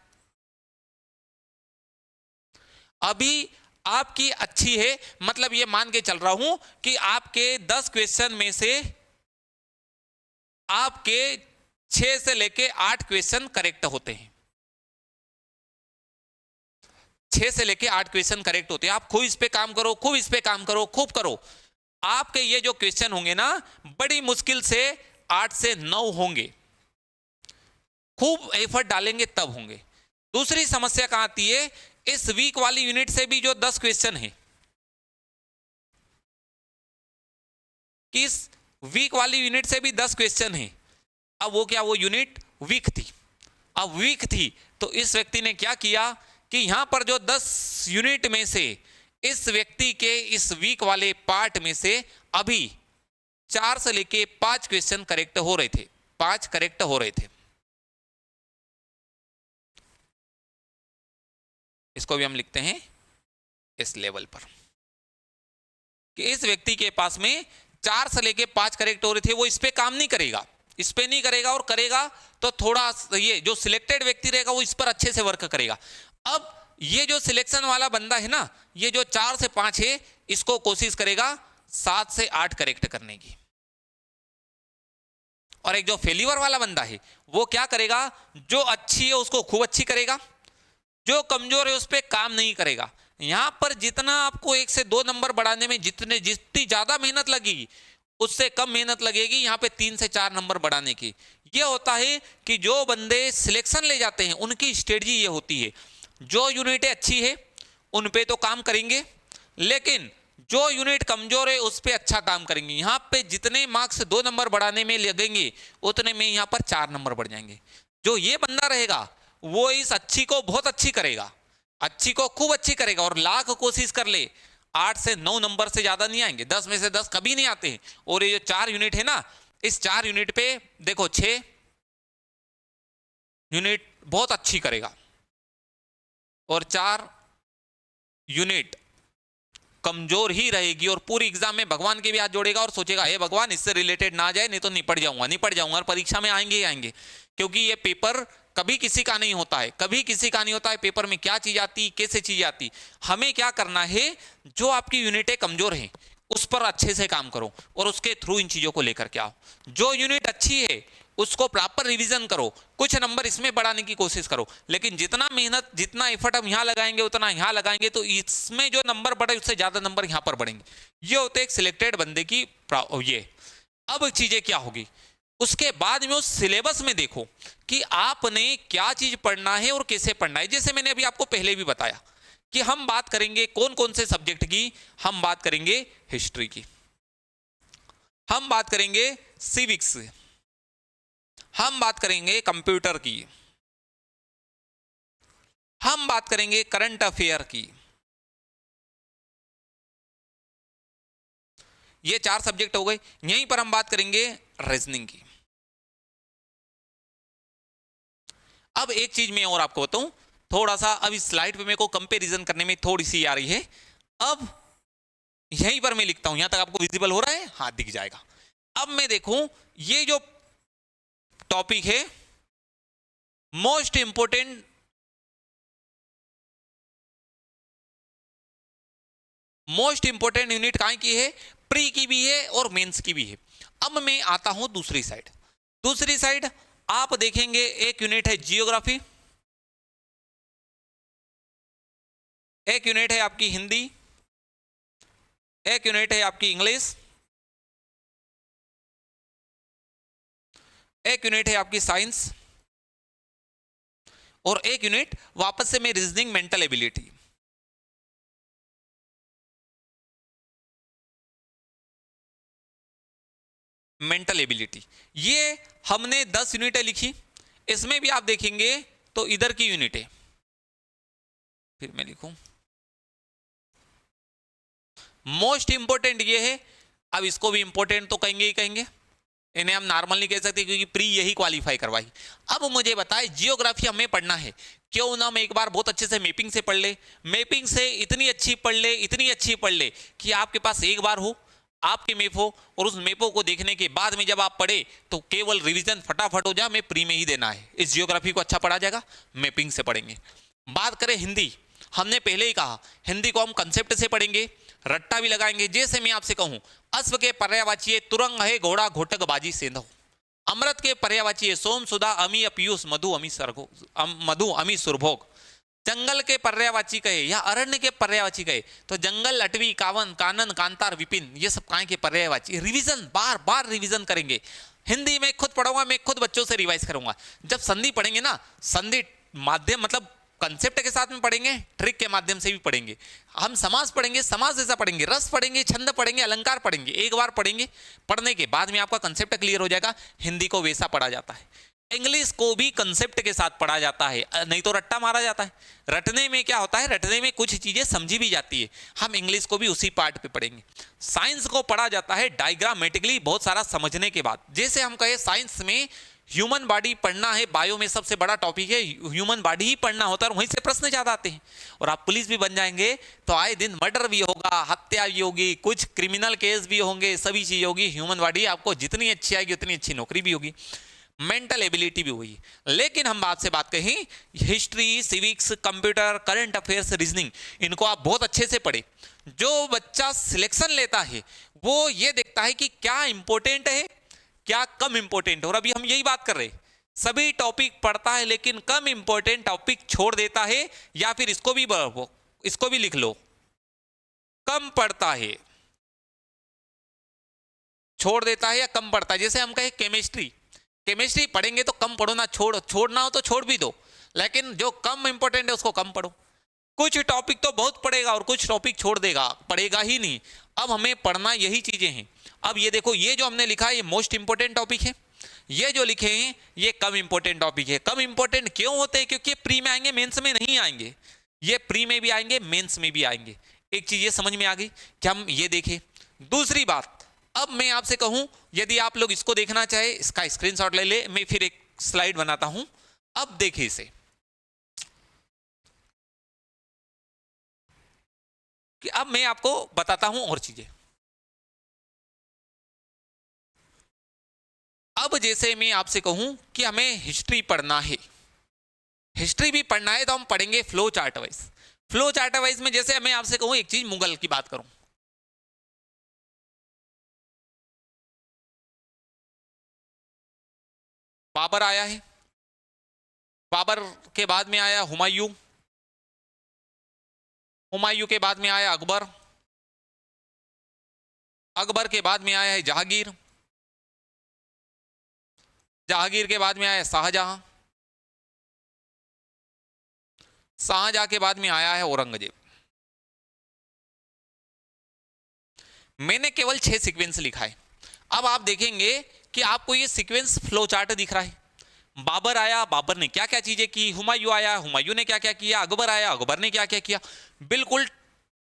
अभी आपकी अच्छी है, मतलब ये मान के चल रहा हूं कि आपके 10 क्वेश्चन में से आपके 6 से लेके 8 क्वेश्चन करेक्ट होते हैं। 6 से लेके 8 क्वेश्चन करेक्ट होते हैं। आप खूब इस पे काम करो, खूब इस पे काम करो, खूब करो। आपके ये जो क्वेश्चन होंगे ना, बड़ी मुश्किल से 8 से 9 होंगे, खूब एफर्ट डालेंगे तब होंगे। दूसरी समस्या कहां आती है, इस वीक वाली यूनिट से भी जो 10 क्वेश्चन है, किस वीक वाली यूनिट से भी 10 क्वेश्चन है। अब वो क्या, वो यूनिट वीक थी। अब वीक थी तो इस व्यक्ति ने क्या किया कि यहां पर जो 10 यूनिट में से इस व्यक्ति के इस वीक वाले पार्ट में से अभी 4 से लेके 5 क्वेश्चन करेक्ट हो रहे थे, 5 करेक्ट हो रहे थे। इसको भी हम लिखते हैं इस लेवल पर कि इस व्यक्ति के पास में 4 से लेके 5 करेक्ट हो रहे थे, वो इस पे काम नहीं करेगा, इस पे नहीं करेगा, और करेगा तो थोड़ा ये जो सिलेक्टेड व्यक्ति रहेगा वो इस पर अच्छे से वर्क करेगा। अब ये जो सिलेक्शन वाला बंदा है ना, ये जो 4 से 5 है, इसको कोशिश करेगा 7 से 8 करेक्ट करने की। और एक जो फेलियर वाला बंदा है वो क्या करेगा, जो अच्छी है उसको खूब अच्छी करेगा, जो कमजोर है उस पर काम नहीं करेगा। यहां पर जितना आपको 1 से 2 नंबर बढ़ाने में जितनी ज्यादा मेहनत लगेगी, उससे कम मेहनत लगेगी यहाँ पे 3 से 4 नंबर बढ़ाने की। ये होता है कि जो बंदे सिलेक्शन ले जाते हैं उनकी स्ट्रेटजी ये होती है, जो यूनिटें अच्छी है उन पे तो काम करेंगे, लेकिन जो यूनिट कमजोर है उस पे अच्छा काम करेंगे। यहाँ पे जितने मार्क्स 2 नंबर बढ़ाने में लगेंगे उतने में यहाँ पर 4 नंबर बढ़ जाएंगे। जो ये बंदा रहेगा वो इस अच्छी को बहुत अच्छी करेगा, अच्छी को खूब अच्छी करेगा, और लाख कोशिश कर ले 8 से 9 नंबर से ज्यादा नहीं आएंगे, 10 में से 10 कभी नहीं आते हैं। और ये जो 4 यूनिट है ना, इस 4 यूनिट पे देखो 6 यूनिट बहुत अच्छी करेगा और 4 यूनिट कमजोर ही रहेगी, और पूरी एग्जाम में भगवान के भी हाथ जोड़ेगा और सोचेगा हे भगवान इससे रिलेटेड ना जाए, नहीं तो निपट जाऊंगा और परीक्षा में आएंगे ही आएंगे। क्योंकि ये पेपर कभी किसी का नहीं होता है, कभी किसी का नहीं होता है। पेपर में क्या चीज आती, कैसे चीज आती, हमें क्या करना है, जो आपकी यूनिटें कमजोर हैं उस पर अच्छे से काम करो और उसके थ्रू इन चीजों को लेकर के आओ। जो यूनिट अच्छी है उसको प्रॉपर रिवीजन करो, कुछ नंबर इसमें बढ़ाने की कोशिश करो, लेकिन जितना मेहनत जितना एफर्ट हम यहाँ लगाएंगे उतना यहाँ लगाएंगे तो इसमें जो नंबर बढ़े उससे ज्यादा नंबर यहाँ पर बढ़ेंगे। ये होते एक सिलेक्टेड बंदे की ये। अब चीजें क्या होगी उसके बाद में उस सिलेबस में देखो कि आपने क्या चीज पढ़ना है और कैसे पढ़ना है। जैसे मैंने अभी आपको पहले भी बताया कि हम बात करेंगे कौन कौन से सब्जेक्ट की, हम बात करेंगे हिस्ट्री की, हम बात करेंगे सिविक्स, हम बात करेंगे कंप्यूटर की, हम बात करेंगे करंट अफेयर की। ये 4 सब्जेक्ट हो गए। यहीं पर हम बात करेंगे रीजनिंग की। अब एक चीज मैं और आपको बताऊं, थोड़ा सा अब इस स्लाइड पे मेरे को कंपैरिजन करने में थोड़ी सी आ रही है। अब यहीं पर मैं लिखता हूं, यहां तक आपको विजिबल हो रहा है, हाँ दिख जाएगा। अब मैं देखूं ये जो टॉपिक है most important, most important unit कहां की है, प्री की भी है और मेंस की भी है। अब मैं आता हूं दूसरी साइड। दूसरी साइड आप देखेंगे एक यूनिट है जियोग्राफी, एक यूनिट है आपकी हिंदी, एक यूनिट है आपकी इंग्लिश, एक यूनिट है आपकी साइंस, और एक यूनिट वापस से मैं reasoning mental ability. Mental ability ये हमने 10 यूनिटें लिखी। इसमें भी आप देखेंगे तो इधर की यूनिटें, फिर मैं लिखूं मोस्ट इंपोर्टेंट ये है। अब इसको भी इंपोर्टेंट तो कहेंगे ही कहेंगे, इन्हें हम नॉर्मल नहीं कह सकते क्योंकि प्री यही क्वालिफाई करवाई। अब मुझे बताए जियोग्राफी हमें पढ़ना है, क्यों ना मैं एक बार बहुत अच्छे से मैपिंग से पढ़ ले, मैपिंग से इतनी अच्छी पढ़ ले, इतनी अच्छी पढ़ ले कि आपके पास एक बार हो, आपके मैप हो, और उस मैपों को देखने के बाद में जब आप पढ़े तो केवल रिवीजन फटाफट हो जाए, मैं प्री में ही देना है। इस जियोग्राफी को अच्छा पढ़ा जाएगा, मैपिंग से पढ़ेंगे। बात करें हिंदी, हमने पहले ही कहा हिंदी को हम कंसेप्ट से पढ़ेंगे, रट्टा भी लगाएंगे। जैसे मैं आपसे कहूं अश्व के पर्यायवाची तुरंग है घोड़ा घोटक बाजी सेंधो, अमृत के पर्यायवाची सोम सुधा अमी पीयूष मधु अमी सरगो मधु अमी सुरभोग, जंगल के पर्यायवाची कहे या अरण्य के पर्यायवाची कहे तो जंगल, अटवी, कावन, कानन, कांतार, विपिन, ये सब काय के पर्यायवाची। रिवीजन बार बार रिवीजन करेंगे। हिंदी में खुद पढ़ूंगा, मैं खुद बच्चों से रिवाइज करूंगा। जब संधि पढ़ेंगे ना, संधि माध्यम मतलब कंसेप्ट के साथ में पढ़ेंगे, ट्रिक के माध्यम से भी पढ़ेंगे। हम समास पढ़ेंगे, समास जैसा पढ़ेंगे, रस पढ़ेंगे, छंद पढ़ेंगे, अलंकार पढ़ेंगे। एक बार पढ़ेंगे, पढ़ने के बाद में आपका कंसेप्ट क्लियर हो जाएगा। हिंदी को वैसा पढ़ा जाता है, इंग्लिश को भी कंसेप्ट के साथ पढ़ा जाता है, नहीं तो रट्टा मारा जाता है। रटने में क्या होता है, रटने में कुछ चीजें समझी भी जाती है। हम इंग्लिश को भी उसी पार्ट पे पढ़ेंगे। साइंस को पढ़ा जाता है डायग्रामेटिकली, बहुत सारा समझने के बाद। जैसे हम कहे साइंस में ह्यूमन बॉडी पढ़ना है, बायो में सबसे बड़ा टॉपिक है ह्यूमन बॉडी ही पढ़ना होता है, और वहीं से प्रश्न ज्यादा आते हैं। और आप पुलिस भी बन जाएंगे तो आए दिन मर्डर भी होगा, हत्या भी होगी, कुछ क्रिमिनल केस भी होंगे, सभी चीज होगी। ह्यूमन बॉडी आपको जितनी अच्छी आएगी उतनी अच्छी नौकरी भी होगी, मेंटल एबिलिटी भी हुई। लेकिन हम बात से बात कहें history, civics, computer, current affairs, reasoning, इनको आप बहुत अच्छे से पढ़े। जो बच्चा सिलेक्शन लेता है वो ये देखता है कि क्या इंपॉर्टेंट है, क्या कम इंपॉर्टेंट। और अभी हम यही बात कर रहे, सभी टॉपिक पढ़ता है लेकिन कम इंपॉर्टेंट टॉपिक छोड़ देता है, या फिर इसको भी लिख लो, कम पढ़ता है, छोड़ देता है या कम पढ़ता है। जैसे हम कहें केमिस्ट्री पढ़ेंगे तो कम पढ़ो ना, छोड़ना हो तो छोड़ भी दो, लेकिन जो कम इंपॉर्टेंट है उसको कम पढ़ो। कुछ टॉपिक तो बहुत पढ़ेगा और कुछ टॉपिक छोड़ देगा, पढ़ेगा ही नहीं। अब हमें पढ़ना यही चीजें हैं। अब ये देखो, ये जो हमने लिखा है ये मोस्ट इंपॉर्टेंट टॉपिक है, ये जो लिखे हैं ये कम इंपॉर्टेंट टॉपिक है। कम इंपॉर्टेंट क्यों होते हैं? क्योंकि प्री में आएंगे, मेंस में नहीं आएंगे। ये प्री में भी आएंगे, मेंस में भी आएंगे। एक चीज ये समझ में आ गई कि हम ये देखें। दूसरी बात, अब मैं आपसे कहूं, यदि आप लोग इसको देखना चाहे, इसका स्क्रीनशॉट ले ले, मैं फिर एक स्लाइड बनाता हूं। अब देखिए इसे, कि अब मैं आपको बताता हूं और चीजें। अब जैसे मैं आपसे कहूं कि हमें हिस्ट्री पढ़ना है, हिस्ट्री भी पढ़ना है, तो हम पढ़ेंगे flow chart wise. Flow chart wise में जैसे मैं आपसे कहूं, एक चीज मुगल की बात करूं, बाबर आया है, बाबर के बाद में आया हुमायूं, हुमायूं के बाद में आया अकबर, अकबर के बाद में आया है जहांगीर, जहांगीर के बाद में आया शाहजहां, शाहजहां के बाद में आया है औरंगजेब। मैंने केवल 6 सीक्वेंस लिखा है। अब आप देखेंगे कि आपको ये सीक्वेंस फ्लो चार्ट दिख रहा है। बाबर आया, बाबर ने क्या क्या चीजें की, हुमायूं आया, हुमायूं ने क्या क्या किया, अकबर आया, अकबर ने क्या क्या किया, बिल्कुल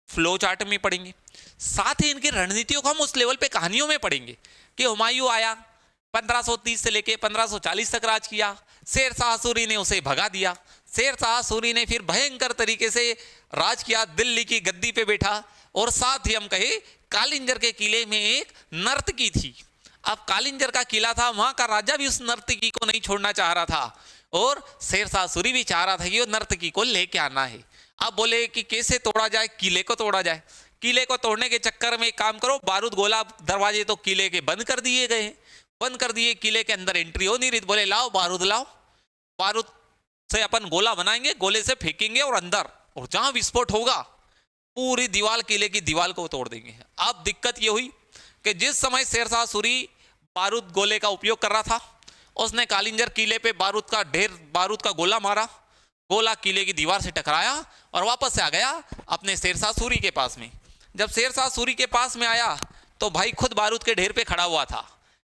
फ्लो चार्ट में पढ़ेंगे। साथ ही इनकी रणनीतियों को हम उस लेवल पे कहानियों में पढ़ेंगे कि हुमायूं आया, 1530 से लेके 1540 तक राज किया, शेर शाह सूरी ने उसे भगा दिया, शेर शाह सूरी ने फिर भयंकर तरीके से राज किया, दिल्ली की गद्दी पे बैठा। और साथ ही हम कहे कालिंजर के किले में एक नर्तकी थी। अब कालिंजर का किला था, वहां का राजा भी उस नर्तकी को नहीं छोड़ना चाह रहा था, और शेर शाह सूरी भी चाह रहा था कि वो नर्तकी को लेके आना है। अब बोले कि कैसे तोड़ा जाए, किले को तोड़ा जाए। किले को तोड़ने के चक्कर में एक काम करो, बारूद गोला दरवाजे तो किले के बंद कर दिए गए, बंद कर दिए, किले के अंदर एंट्री हो नहीं रही। बोले लाओ बारूद लाओ, बारूद से अपन गोला बनाएंगे, गोले से फेंकेंगे और अंदर, और जहां विस्फोट होगा पूरी दीवार, किले की दीवार को तोड़ देंगे। अब दिक्कत ये हुई कि जिस समय शेर शाह सूरी बारूद गोले का उपयोग कर रहा था, उसने कालिंजर किले पे बारूद का ढेर, बारूद का गोला मारा, गोला किले की दीवार से टकराया और वापस से आ गया अपने शेर शाह सूरी के पास में। जब शेर शाह सूरी के पास में आया तो भाई खुद बारूद के ढेर पे खड़ा हुआ था।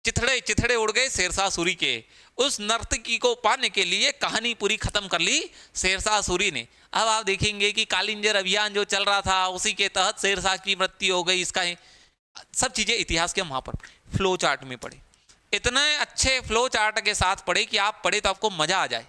चिथड़े चिथड़े उड़ गए शेर शाह सूरी के। उस नर्तकी को पाने के लिए कहानी पूरी खत्म कर ली शेर शाह सूरी ने। अब आप देखेंगे कि कालिंजर अभियान जो चल रहा था उसी के तहत शेर शाह की मृत्यु हो गई। इसका सब चीजें इतिहास के हम वहां पर फ्लो चार्ट में पढ़े, इतने अच्छे फ्लो चार्ट के साथ पढ़े कि आप पढ़े तो आपको मजा आ जाए।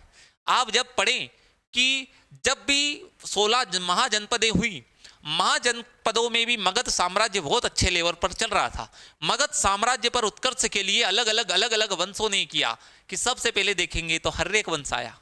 आप जब पढ़ें कि जब भी 16 महाजनपदें हुई, महाजनपदों में भी मगध साम्राज्य बहुत अच्छे लेवल पर चल रहा था। मगध साम्राज्य पर उत्कर्ष के लिए अलग अलग वंशों ने किया कि सबसे पहले देखेंगे तो हर्रेक वंश आया,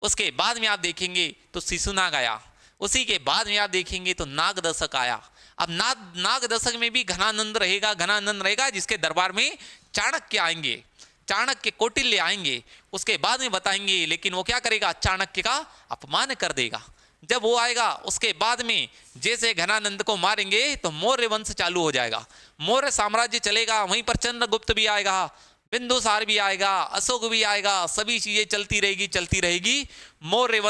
उसके बाद में आप देखेंगे तो शिशुनाग आया, उसी के बाद में आप देखेंगे तो नाग दशक आया। अब नाग दशक में भी घनानंद रहेगा जिसके दरबार में चाणक्य आएंगे, चाणक्य कौटिल्य आएंगे। उसके बाद में बताएंगे, लेकिन वो क्या करेगा, चाणक्य का अपमान कर देगा। जब वो आएगा उसके बाद में जैसे घनानंद को मारेंगे तो मौर्य वंश चालू हो जाएगा, मौर्य साम्राज्य चलेगा। वहीं पर चंद्रगुप्त भी आएगा, बिंदुसार भी आएगा, अशोक भी आएगा, सभी चीजें चलती रहेगी। मौर्य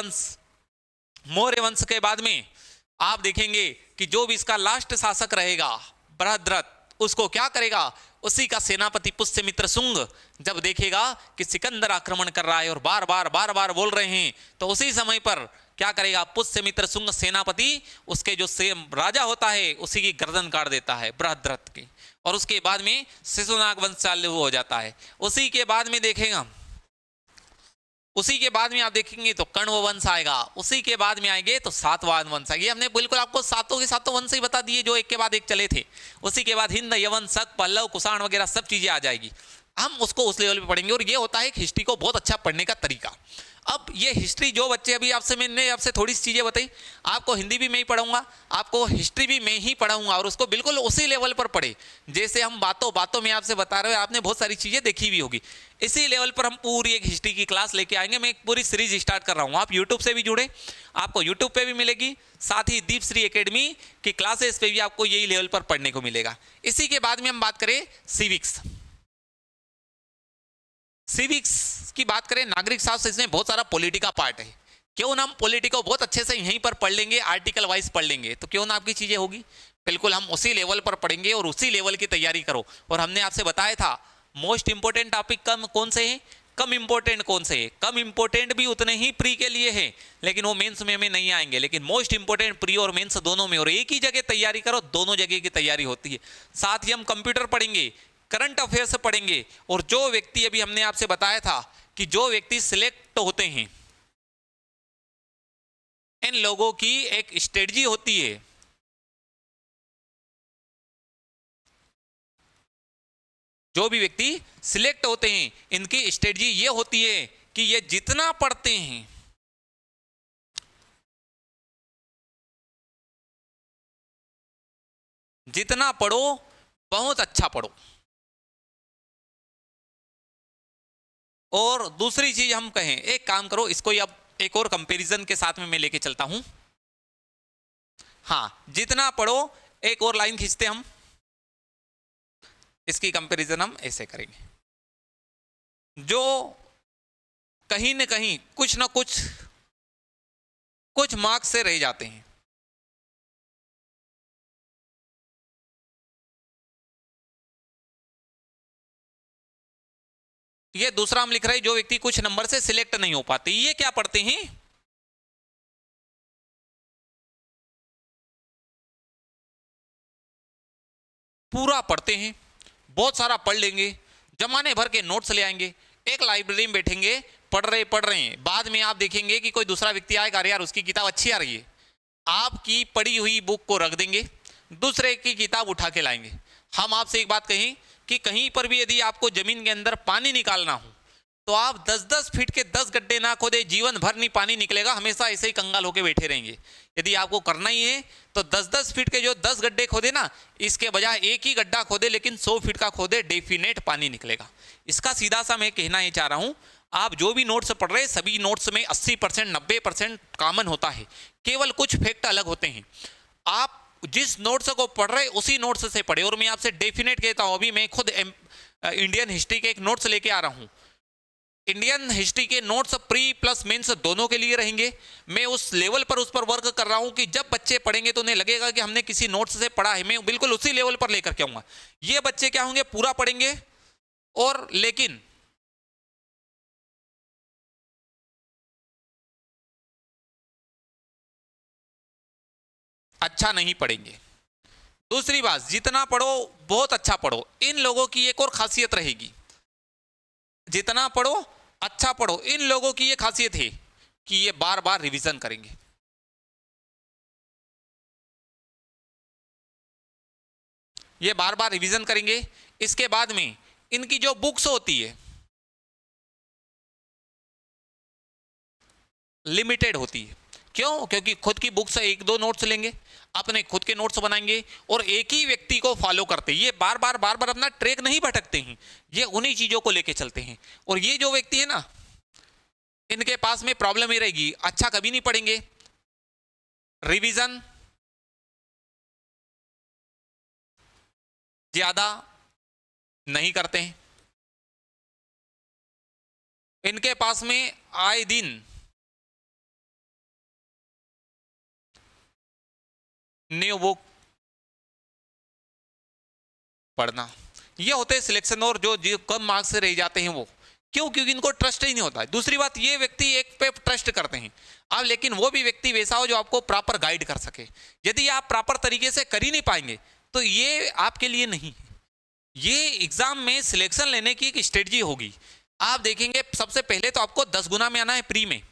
वंश के बाद में आप देखेंगे कि जो भी इसका लास्ट शासक रहेगा बृहद्रथ, उसको क्या करेगा, उसी का सेनापति पुष्यमित्र शुंग जब देखेगा कि सिकंदर आक्रमण कर रहा है और बार बार बोल रहे हैं, तो उसी समय पर क्या करेगा, पुष्यमित्र शुंग सेनापति उसके जो राजा होता है उसी की गर्दन काट देता है बृहद्रथ की। और उसके बाद में शिशुनाग वंश चालू हो जाता है। उसी के बाद में देखेगा, उसी के बाद में आप देखेंगे तो कण्व वंश आएगा, उसी के बाद में आएंगे तो सातवाहन वंश आएंगे। हमने बिल्कुल आपको सातों के सातों वंश ही बता दिए जो एक के बाद एक चले थे। उसी के बाद हिंद, यवन, शक, पल्लव, कुषाण वगैरह सब चीजें आ जाएगी। हम उसको उस लेवल पे पढ़ेंगे। और ये होता है एक हिस्ट्री को बहुत अच्छा पढ़ने का तरीका। अब ये हिस्ट्री जो बच्चे अभी मैंने आपसे थोड़ी सी चीज़ें बताई, आपको हिंदी भी मैं ही पढ़ाऊंगा, आपको हिस्ट्री भी मैं ही पढ़ाऊंगा, और उसको बिल्कुल उसी लेवल पर पढ़े जैसे हम बातों बातों में आपसे बता रहे हो। आपने बहुत सारी चीज़ें देखी भी होगी, इसी लेवल पर हम पूरी एक हिस्ट्री की क्लास लेके आएंगे। मैं एक पूरी सीरीज स्टार्ट कर रहा हूँ, आप यूट्यूब से भी जुड़े, आपको यूट्यूब पे भी मिलेगी, साथ ही दीपश्री एकेडमी की क्लासेस पे भी आपको यही लेवल पर पढ़ने को मिलेगा। इसी के बाद में हम बात करें सिविक्स। सिविक्स की बात करें, नागरिक शास्त्र, इसमें बहुत सारा पॉलिटी का पार्ट है। क्यों ना हम पॉलिटी को बहुत अच्छे से यहीं पर पढ़ लेंगे, आर्टिकल वाइज पढ़ लेंगे, तो क्यों ना आपकी चीजें होगी। बिल्कुल हम उसी लेवल पर पढ़ेंगे और उसी लेवल की तैयारी करो। और हमने आपसे बताया था मोस्ट इंपोर्टेंट टॉपिक कौन से हैं, कम इंपोर्टेंट कौन से है। कम इंपोर्टेंट भी उतने ही प्री के लिए है, लेकिन वो मेंस में हमें नहीं आएंगे। लेकिन मोस्ट इंपोर्टेंट प्री और मेंस दोनों में, और एक ही जगह तैयारी करो, दोनों जगह की तैयारी होती है। साथ ही हम कंप्यूटर पढ़ेंगे, करंट अफेयर्स पढ़ेंगे। और जो व्यक्ति, अभी हमने आपसे बताया था कि जो व्यक्ति सिलेक्ट होते हैं, इन लोगों की एक स्ट्रेटजी होती है। जो भी व्यक्ति सिलेक्ट होते हैं, इनकी स्ट्रेटजी ये होती है कि ये जितना पढ़ते हैं, जितना पढ़ो बहुत अच्छा पढ़ो। और दूसरी चीज हम कहें, एक काम करो, इसको अब एक और कंपैरिजन के साथ में मैं लेके चलता हूं। हाँ, जितना पढ़ो, एक और लाइन खींचते हम, इसकी कंपैरिजन हम ऐसे करेंगे। जो कहीं न कहीं कुछ ना कुछ मार्क्स से रह जाते हैं, ये दूसरा हम लिख रहे हैं, जो व्यक्ति कुछ नंबर से सिलेक्ट नहीं हो पाते, ये क्या पढ़ते हैं, पूरा पढ़ते हैं, बहुत सारा पढ़ लेंगे, जमाने भर के नोट्स ले आएंगे, एक लाइब्रेरी में बैठेंगे, पढ़ रहे हैं। बाद में आप देखेंगे कि कोई दूसरा व्यक्ति आएगा, अरे यार उसकी किताब अच्छी आ रही है, आपकी पढ़ी हुई बुक को रख देंगे, दूसरे की किताब उठा के लाएंगे। हम आपसे एक बात कहें कि कहीं पर भी यदि आपको जमीन के अंदर पानी निकालना हो, तो आप 10-10 फीट के 10 गड्ढे ना खोदे, जीवन भर नहीं पानी निकलेगा, हमेशा ऐसे ही कंगाल होके बैठे रहेंगे। यदि आपको करना ही है तो 10-10 फीट के जो 10 गड्ढे खोदे ना, इसके बजाय एक ही गड्ढा खोदे, लेकिन 100 फीट का खोदे, डेफिनेट पानी निकलेगा। इसका सीधा सा मैं कहना ही चाह रहा हूं, आप जो भी नोट्स पढ़ रहे हैं, सभी नोट्स में 80% 90% कॉमन होता है, केवल कुछ फैक्ट अलग होते हैं। आप जिस नोट्स को पढ़ रहे उसी नोट्स से पढ़े। और मैं आपसे डेफिनेट कहता हूं, अभी मैं खुद इंडियन हिस्ट्री के एक नोट्स लेके आ रहा हूं। इंडियन हिस्ट्री के नोट्स प्री प्लस मेंस दोनों के लिए रहेंगे। मैं उस लेवल पर उस पर वर्क कर रहा हूं कि जब बच्चे पढ़ेंगे तो उन्हें लगेगा कि हमने किसी नोट्स से पढ़ा है। मैं बिल्कुल उसी लेवल पर लेकर के आऊंगा। ये बच्चे क्या होंगे, पूरा पढ़ेंगे, और लेकिन अच्छा नहीं पढ़ेंगे। दूसरी बात, जितना पढ़ो बहुत अच्छा पढ़ो। इन लोगों की एक और खासियत रहेगी, जितना पढ़ो अच्छा पढ़ो। इन लोगों की ये खासियत है कि ये बार बार रिवीजन करेंगे। ये बार बार रिवीजन करेंगे। इसके बाद में इनकी जो बुक्स होती है लिमिटेड होती है। क्यों? क्योंकि खुद की बुक से 1-2 नोट्स लेंगे, अपने खुद के नोट्स बनाएंगे, और एक ही व्यक्ति को फॉलो करते हैं। ये बार बार अपना ट्रैक नहीं भटकते हैं, ये उन्हीं चीजों को लेके चलते हैं। और ये जो व्यक्ति है ना, इनके पास में प्रॉब्लम ही रहेगी, अच्छा कभी नहीं पढ़ेंगे, रिवीजन ज्यादा नहीं करते हैं, इनके पास में आए दिन न्यू बुक पढ़ना, ये होते हैं सिलेक्शन। और जो कम मार्क्स से रह जाते हैं वो क्यों? क्योंकि इनको ट्रस्ट ही नहीं होता है। दूसरी बात, ये व्यक्ति एक पे ट्रस्ट करते हैं अब, लेकिन वो भी व्यक्ति वैसा हो जो आपको प्रॉपर गाइड कर सके। यदि आप प्रॉपर तरीके से कर ही नहीं पाएंगे तो ये आपके लिए नहीं है। ये एग्जाम में सिलेक्शन लेने की एक स्ट्रेटजी होगी। आप देखेंगे सबसे पहले तो आपको 10 गुना में आना है प्री में,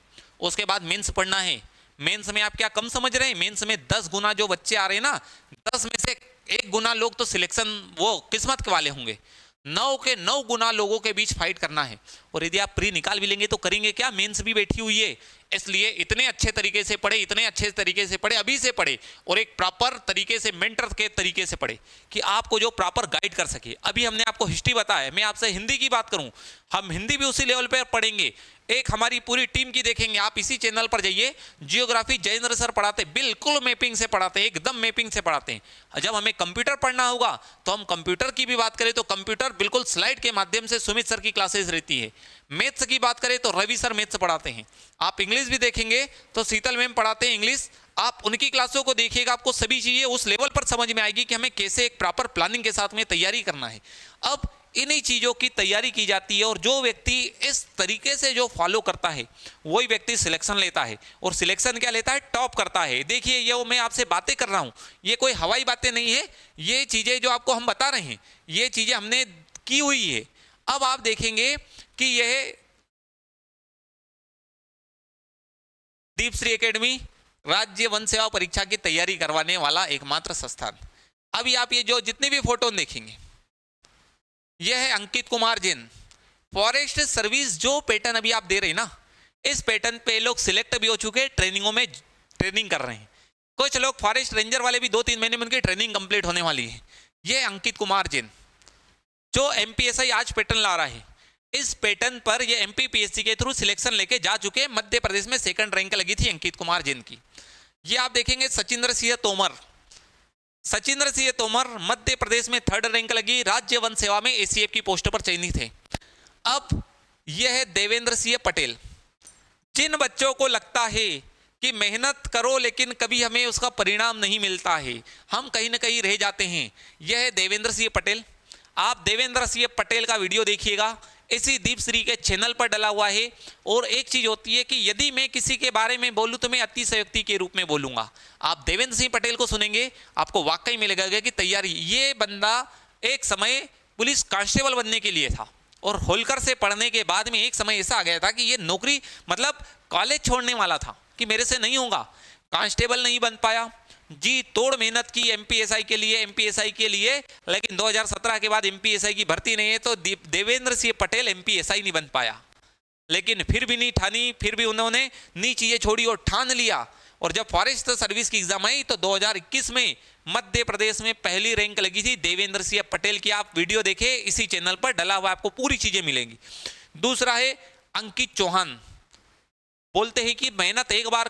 उसके बाद मेंस पढ़ना है। मेंस में आप क्या कम समझ रहे हैं? मेंस में 10 गुना जो बच्चे आ रहे हैं ना, 10 में से 1 गुना लोग तो सिलेक्शन वो किस्मत के वाले होंगे। 9 के 9 गुना लोगों के बीच फाइट करना है। और यदि आप प्री निकाल भी लेंगे तो करेंगे क्या, मेंस भी बैठी हुई है, इसलिए इतने अच्छे तरीके से पढ़े, इतने अच्छे तरीके से पढ़े, अभी से पढ़े, और एक प्रॉपर तरीके से मेंटर के तरीके से पढ़े कि आपको जो प्रॉपर गाइड कर सके। अभी हमने आपको हिस्ट्री बताया, मैं आपसे हिंदी की बात करूं, हम हिंदी भी उसी लेवल पर पढ़ेंगे। एक हमारी पूरी टीम की देखेंगे, आप इसी चैनल पर जाइए, जियोग्राफी जयेंद्र सर पढ़ाते, बिल्कुल मैपिंग से पढ़ाते हैं, एकदम मैपिंग से पढ़ाते हैं। जब हमें कंप्यूटर पढ़ना होगा तो हम कंप्यूटर की भी बात करें तो कंप्यूटर बिल्कुल स्लाइड के माध्यम से सुमित सर की क्लासेस रहती है। मैथ्स की बात करें तो रवि सर मैथ्स पढ़ाते हैं। आप इंग्लिश भी देखेंगे तो शीतल मैम पढ़ाते हैं इंग्लिश, आप उनकी क्लासों को देखिएगा, आपको सभी चीजें उस लेवल पर समझ में आएगी कि हमें कैसे एक प्रॉपर प्लानिंग के साथ में तैयारी करना है। अब इन्हीं चीज़ों की तैयारी की जाती है, और जो व्यक्ति इस तरीके से जो फॉलो करता है वही व्यक्ति सिलेक्शन लेता है, और सिलेक्शन क्या लेता है, टॉप करता है। देखिए ये मैं आपसे बातें कर रहा हूँ, ये कोई हवाई बातें नहीं है, ये चीज़ें जो आपको हम बता रहे हैं ये चीज़ें हमने की हुई है। अब आप देखेंगे कि यह दीपश्री एकेडमी राज्य वन सेवा परीक्षा की तैयारी करवाने वाला एकमात्र संस्थान। अभी आप ये जो जितने भी फोटो देखेंगे, यह है अंकित कुमार जैन। फॉरेस्ट सर्विस जो पैटर्न अभी आप दे रहे हैं ना, इस पैटर्न पे लोग सिलेक्ट भी हो चुके हैं, ट्रेनिंगों में ट्रेनिंग कर रहे हैं। कुछ लोग फॉरेस्ट रेंजर वाले भी 2-3 महीने में उनकी ट्रेनिंग कंप्लीट होने वाली है। यह अंकित कुमार जैन जो एमपीएसआई आज पैटर्न ला रहा है, इस पैटर्न पर ये एमपीपीएससी के थ्रू सिलेक्शन लेके जा चुके हैं। मध्य प्रदेश में 2nd रैंक लगी थी अंकित कुमार जैन की। ये आप देखेंगे सचिंद्र सिंह तोमर, सचिंद्र सिंह तोमर मध्य प्रदेश में 3rd रैंक लगी, राज्य वन सेवा में एसीएफ की पोस्ट पर चयनित थे। अब यह है देवेंद्र सिंह पटेल। जिन बच्चों को लगता है कि मेहनत करो लेकिन कभी हमें उसका परिणाम नहीं मिलता है, हम कहीं ना कहीं रह जाते हैं, यह है देवेंद्र सिंह पटेल। आप देवेंद्र सिंह पटेल का वीडियो देखिएगा, इसी दीपश्री के चैनल पर डला हुआ है। और एक चीज होती है कि यदि मैं किसी के बारे में बोलूं तो मैं अतिशयोक्ति के रूप में बोलूंगा। आप देवेंद्र सिंह पटेल को सुनेंगे, आपको वाकई में लगेगा कि तैयारी, ये बंदा एक समय पुलिस कांस्टेबल बनने के लिए था, और होलकर से पढ़ने के बाद में एक समय ऐसा आ गया था कि ये नौकरी, मतलब कॉलेज छोड़ने वाला था कि मेरे से नहीं होगा, कांस्टेबल नहीं बन पाया, जी तोड़ मेहनत की एमपीएसआई के लिए, लेकिन 2017 के बाद एमपीएसआई की भर्ती नहीं है, तो देवेंद्र सिंह पटेल एमपीएसआई नहीं बन पाया। लेकिन फिर भी नहीं ठानी, फिर भी उन्होंने नी चीजें छोड़ी और ठान लिया। और जब फॉरेस्ट सर्विस की एग्जाम आई तो 2021 में मध्य प्रदेश में पहली रैंक लगी थी देवेंद्र सिंह पटेल की। आप वीडियो देखें, इसी चैनल पर डला हुआ, आपको पूरी चीजें मिलेंगी। दूसरा है अंकित चौहान। बोलते हैं कि मेहनत एक बार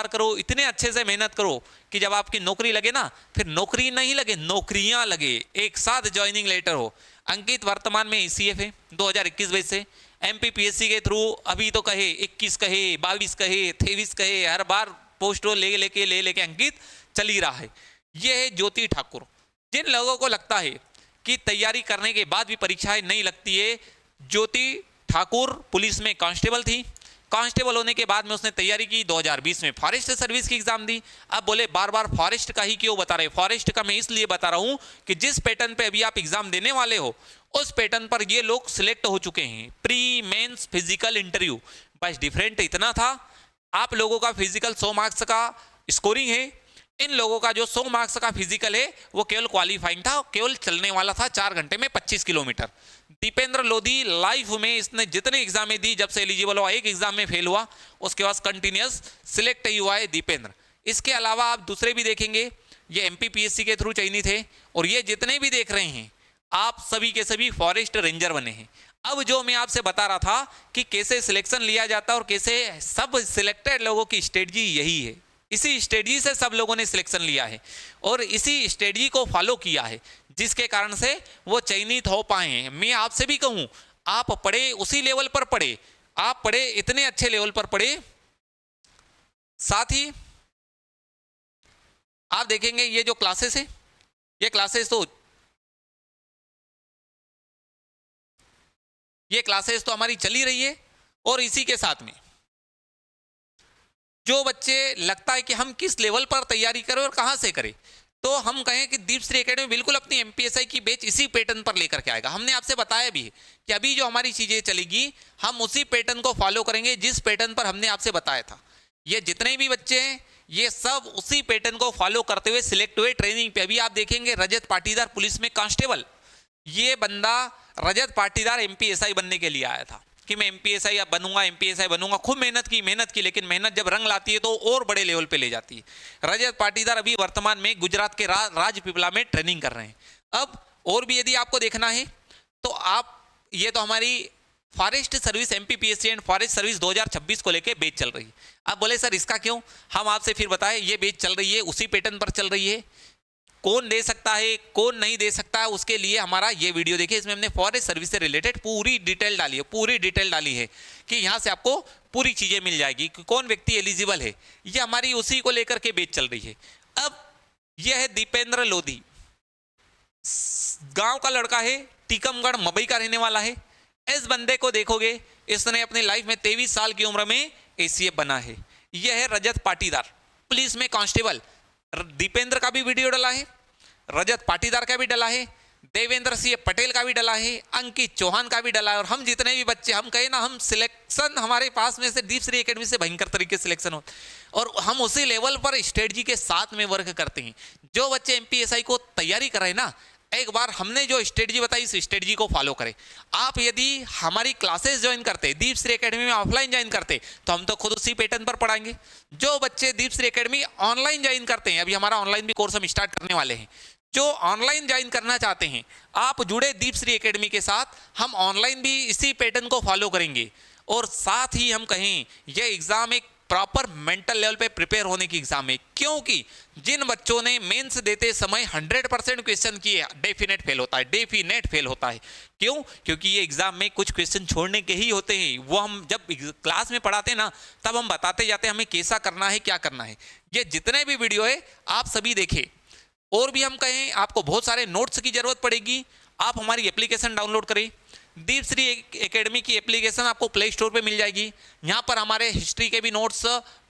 करो, इतने अच्छे से मेहनत करो कि जब आपकी नौकरी लगे ना, फिर नौकरी नहीं लगे, नौकरियां लगे, एक साथ ज्वाइनिंग लेटर हो। अंकित वर्तमान में ईसीएफ है 2021 बैच से, एमपीपीएससी के थ्रू अभी तो कहे 21 कहे 22 कहे 23 कहे, हर बार पोस्ट ले लेके अंकित चल ही रहा है। यह है ज्योति ठाकुर। जिन लोगों को लगता है कि तैयारी करने के बाद भी परीक्षाएं नहीं लगती है, ज्योति ठाकुर पुलिस में कांस्टेबल थी, कांस्टेबल होने के बाद में उसने तैयारी की, 2020 में फॉरेस्ट सर्विस की एग्जाम दी। अब बोले बार बार फॉरेस्ट का ही क्यों बता रहे, फॉरेस्ट का मैं इसलिए बता रहा हूं कि जिस पैटर्न पे अभी आप एग्जाम देने वाले हो उस पैटर्न पर ये लोग सिलेक्ट हो चुके हैं, प्री मेंस फिजिकल इंटरव्यू। बस डिफरेंट इतना था, आप लोगों का फिजिकल 100 मार्क्स का स्कोरिंग है, इन लोगों का जो 100 मार्क्स का फिजिकल है वो केवल क्वालिफाइंग था, केवल चलने वाला था 4 घंटे में 25 किलोमीटर। दीपेंद्र लोधी लाइफ में इसने जितने एग्जामें दी, जब से एलिजिबल हुआ, एक एग्जाम में फेल हुआ, उसके बाद कंटिन्यूस सिलेक्ट ही हुआ है दीपेंद्र। इसके अलावा आप दूसरे भी देखेंगे, ये एमपीपीएससी के थ्रू चयनित है, और ये जितने भी देख रहे हैं आप सभी के सभी फॉरेस्ट रेंजर बने हैं। अब जो मैं आपसे बता रहा था कि कैसे सिलेक्शन लिया जाता है और कैसे सब सिलेक्टेड लोगों की स्ट्रेटजी यही है, इसी स्ट्रेटजी से सब लोगों ने सिलेक्शन लिया है और इसी स्ट्रेटजी को फॉलो किया है, जिसके कारण से वो चयनित हो पाए हैं। मैं आपसे भी कहूं, आप पढ़े उसी लेवल पर पढ़े, आप पढ़े इतने अच्छे लेवल पर पढ़े। साथ ही आप देखेंगे ये जो क्लासेस है, ये क्लासेस तो हमारी चली रही है। और इसी के साथ में जो बच्चे लगता है कि हम किस लेवल पर तैयारी करें और कहां से करें, तो हम कहें कि दीपश्री एकेडमी बिल्कुल अपनी एमपीएसआई की बैच इसी पैटर्न पर लेकर के आएगा। हमने आपसे बताया भी है कि अभी जो हमारी चीजें चलेगी हम उसी पैटर्न को फॉलो करेंगे जिस पैटर्न पर हमने आपसे बताया था। ये जितने भी बच्चे हैं ये सब उसी पैटर्न को फॉलो करते हुए सिलेक्ट हुए ट्रेनिंग पे। अभी आप देखेंगे रजत पाटीदार पुलिस में कांस्टेबल, ये बंदा रजत पाटीदार एमपीएसआई बनने के लिए आया था कि मैं एमपीएसआई बनूंगा, एमपीएसआई बनूंगा। खूब मेहनत की, लेकिन मेहनत जब रंग लाती है तो और बड़े लेवल पे ले जाती है। रजत पाटीदार अभी वर्तमान में गुजरात के राजपीपला में ट्रेनिंग कर रहे हैं। अब और भी यदि आपको देखना है तो आप, ये तो हमारी forest service MPPSC and forest service 2026 को लेके बैच चल रही है। आप बोले सर इसका क्यों, हम आपसे फिर बताएं, ये बैच चल रही है उसी पैटर्न पर चल रही है। कौन दे सकता है कौन नहीं दे सकता है, उसके लिए हमारा ये वीडियो देखिए। इसमें हमने फॉरेस्ट सर्विस से रिलेटेड पूरी डिटेल डाली है कि यहाँ से आपको पूरी चीजें मिल जाएगी कि कौन व्यक्ति एलिजिबल है। ये हमारी उसी को लेकर के बैच चल रही है। अब यह है दीपेंद्र लोधी, गांव का लड़का है, टीकमगढ़ मबई का रहने वाला है। इस बंदे को देखोगे, इसने अपनी लाइफ में 23 साल की उम्र में एसीएफ बना है। यह है रजत पाटीदार, पुलिस में कांस्टेबल। दीपेंद्र का भी वीडियो डाला है, रजत पाटीदार का भी डाला है, देवेंद्र सिंह पटेल का भी डाला है, अंकित चौहान का भी डाला है। और हम जितने भी बच्चे, हम कहे ना, हम सिलेक्शन हमारे पास में से दीपश्री एकेडमी से भयंकर तरीके से सिलेक्शन हो, और हम उसी लेवल पर स्ट्रेटजी के साथ में वर्क करते हैं। जो बच्चे एमपीएसआई को तैयारी कर रहे हैं ना, एक बार हमने जो स्ट्रेटजी बताई इस स्ट्रेटजी को फॉलो करें। आप यदि हमारी क्लासेस ज्वाइन करते, दीपश्री एकेडमी में ऑफलाइन ज्वाइन करते, तो हम तो खुद उसी पैटर्न पर पढ़ाएंगे। जो बच्चे दीपश्री एकेडमी ऑनलाइन ज्वाइन करते हैं, अभी हमारा ऑनलाइन भी कोर्स हम स्टार्ट करने वाले हैं, जो ऑनलाइन ज्वाइन करना चाहते हैं, आप जुड़े दीपश्री एकेडमी के साथ। हम ऑनलाइन भी इसी पैटर्न को फॉलो करेंगे। और साथ ही हम कहें, यह एग्जाम एक प्रॉपर मेंटल लेवल पे प्रिपेयर होने की एग्जाम है, क्योंकि जिन बच्चों ने मेंस देते समय 100% क्वेश्चन किए, डेफिनेट फेल होता है। क्यों? क्योंकि ये एग्जाम में कुछ क्वेश्चन छोड़ने के ही होते हैं। वो हम जब क्लास में पढ़ाते हैं ना, तब हम बताते जाते हैं हमें कैसा करना है, क्या करना है। ये जितने भी वीडियो है आप सभी देखें। और भी हम कहें, आपको बहुत सारे नोट्स की जरूरत पड़ेगी, आप हमारी एप्लीकेशन डाउनलोड करें। दीपश्री एकेडमी की एप्लीकेशन आपको प्ले स्टोर पे मिल जाएगी। यहाँ पर हमारे हिस्ट्री के भी नोट्स,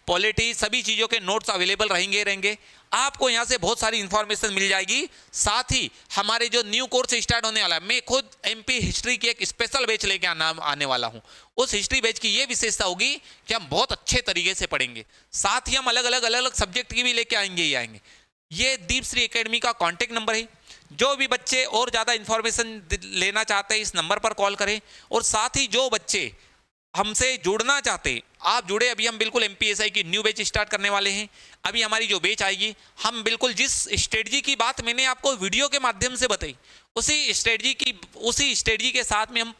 पॉलिटी, सभी चीज़ों के नोट्स अवेलेबल रहेंगे। आपको यहाँ से बहुत सारी इंफॉर्मेशन मिल जाएगी। साथ ही हमारे जो न्यू कोर्स स्टार्ट होने वाला है, मैं खुद एमपी हिस्ट्री की एक स्पेशल बैच लेके आने वाला हूँ। उस हिस्ट्री बैच की ये विशेषता होगी कि हम बहुत अच्छे तरीके से पढ़ेंगे। साथ ही हम अलग अलग सब्जेक्ट की भी लेके आएंगे। ये दीपश्री एकेडमी का कॉन्टेक्ट नंबर है। जो भी बच्चे और ज़्यादा इंफॉर्मेशन लेना चाहते हैं, इस नंबर पर कॉल करें। और साथ ही जो बच्चे हमसे जुड़ना चाहते हैं, आप जुड़े। अभी हम बिल्कुल एमपीएसआई की न्यू बैच स्टार्ट करने वाले हैं। अभी हमारी जो बैच आएगी, हम बिल्कुल जिस स्ट्रेटजी की बात मैंने आपको वीडियो के माध्यम से बताई, उसी स्ट्रेटजी के साथ में हम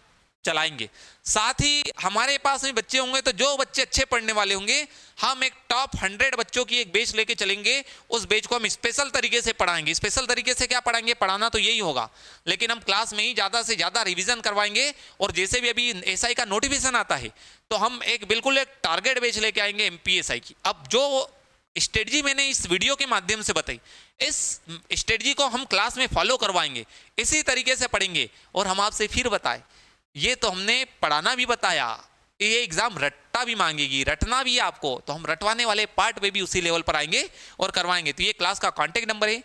चलाएंगे। साथ ही हमारे पास में बच्चे होंगे, तो जो बच्चे अच्छे पढ़ने वाले होंगे, हम एक टॉप 100 बच्चों की एक बैच लेके चलेंगे। उस बैच को हम स्पेशल तरीके से पढ़ाएंगे। स्पेशल तरीके से क्या पढ़ाएंगे, पढ़ाना तो यही होगा, लेकिन हम क्लास में ही ज़्यादा से ज़्यादा रिवीजन करवाएंगे। और जैसे भी अभी एसआई का नोटिफिकेशन आता है, तो हम बिल्कुल एक टारगेट बैच लेके आएंगे एमपीएसआई की। अब जो स्ट्रेटजी मैंने इस वीडियो के माध्यम से बताई, इस स्ट्रेटजी को हम क्लास में फॉलो करवाएंगे, इसी तरीके से पढ़ेंगे। और हम आपसे फिर बताएं, ये तो हमने पढ़ाना भी बताया, ये एग्जाम रट्टा भी मांगेगी, रटना भी है आपको, तो हम रटवाने वाले पार्ट पे भी उसी लेवल पर आएंगे और करवाएंगे। तो ये क्लास का कांटेक्ट नंबर है।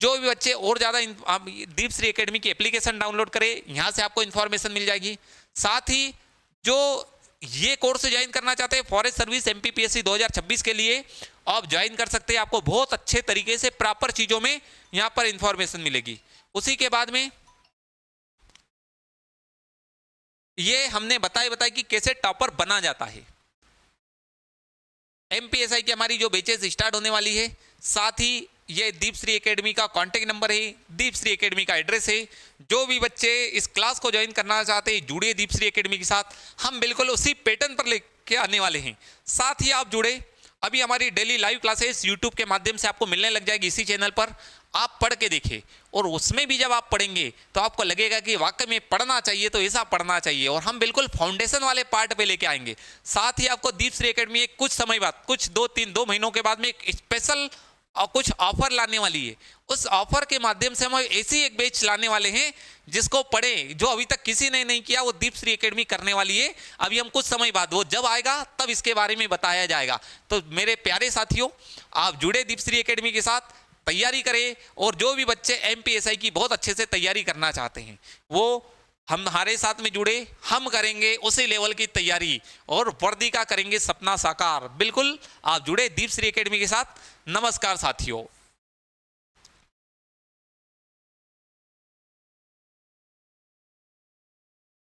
जो भी बच्चे और ज़्यादा, आप दीपश्री एकेडमी की एप्लीकेशन डाउनलोड करें, यहाँ से आपको इन्फॉर्मेशन मिल जाएगी। साथ ही जो ये कोर्स ज्वाइन करना चाहते हैं फॉरेस्ट सर्विस एमपीपीएससी 2026 के लिए, आप ज्वाइन कर सकते हैं। आपको बहुत अच्छे तरीके से प्रॉपर चीज़ों में यहाँ पर इंफॉर्मेशन मिलेगी। उसी के बाद में ये हमने बताया कि कैसे टॉपर बना जाता है। एमपीएसआई की हमारी जो बैचेस स्टार्ट होने वाली है, साथ ही ये दीपश्री एकेडमी का कांटेक्ट नंबर है, दीपश्री एकेडमी का एड्रेस है। जो भी बच्चे इस क्लास को ज्वाइन करना चाहते हैं, जुड़े दीपश्री एकेडमी के साथ। हम बिल्कुल उसी पैटर्न पर लेके आने वाले हैं। साथ ही आप जुड़े। अभी हमारी डेली लाइव क्लासेस यूट्यूब के माध्यम से आपको मिलने लग जाएगी इसी चैनल पर। आप पढ़ के देखिए, और उसमें भी जब आप पढ़ेंगे तो आपको लगेगा कि वाकई में पढ़ना चाहिए, तो ऐसा पढ़ना चाहिए। और हम बिल्कुल फाउंडेशन वाले पार्ट पे लेके आएंगे। साथ ही आपको दीपश्री एकेडमी एक कुछ समय बाद, कुछ 2 महीनों के बाद में एक स्पेशल और कुछ ऑफर लाने वाली है। उस ऑफर के माध्यम से हम ऐसी एक बैच लाने वाले हैं जिसको पढ़े, जो अभी तक किसी ने नहीं किया, वो दीपश्री एकेडमी करने वाली है। अभी हम कुछ समय बाद, वो जब आएगा तब इसके बारे में बताया जाएगा। तो मेरे प्यारे साथियों, आप जुड़े दीपश्री एकेडमी के साथ, तैयारी करें। और जो भी बच्चे एमपीएसआई की बहुत अच्छे से तैयारी करना चाहते हैं, वो हमारे साथ में जुड़े। हम करेंगे उसी लेवल की तैयारी और वर्दी का करेंगे सपना साकार। बिल्कुल आप जुड़े दीपश्री एकेडमी के साथ। नमस्कार साथियों।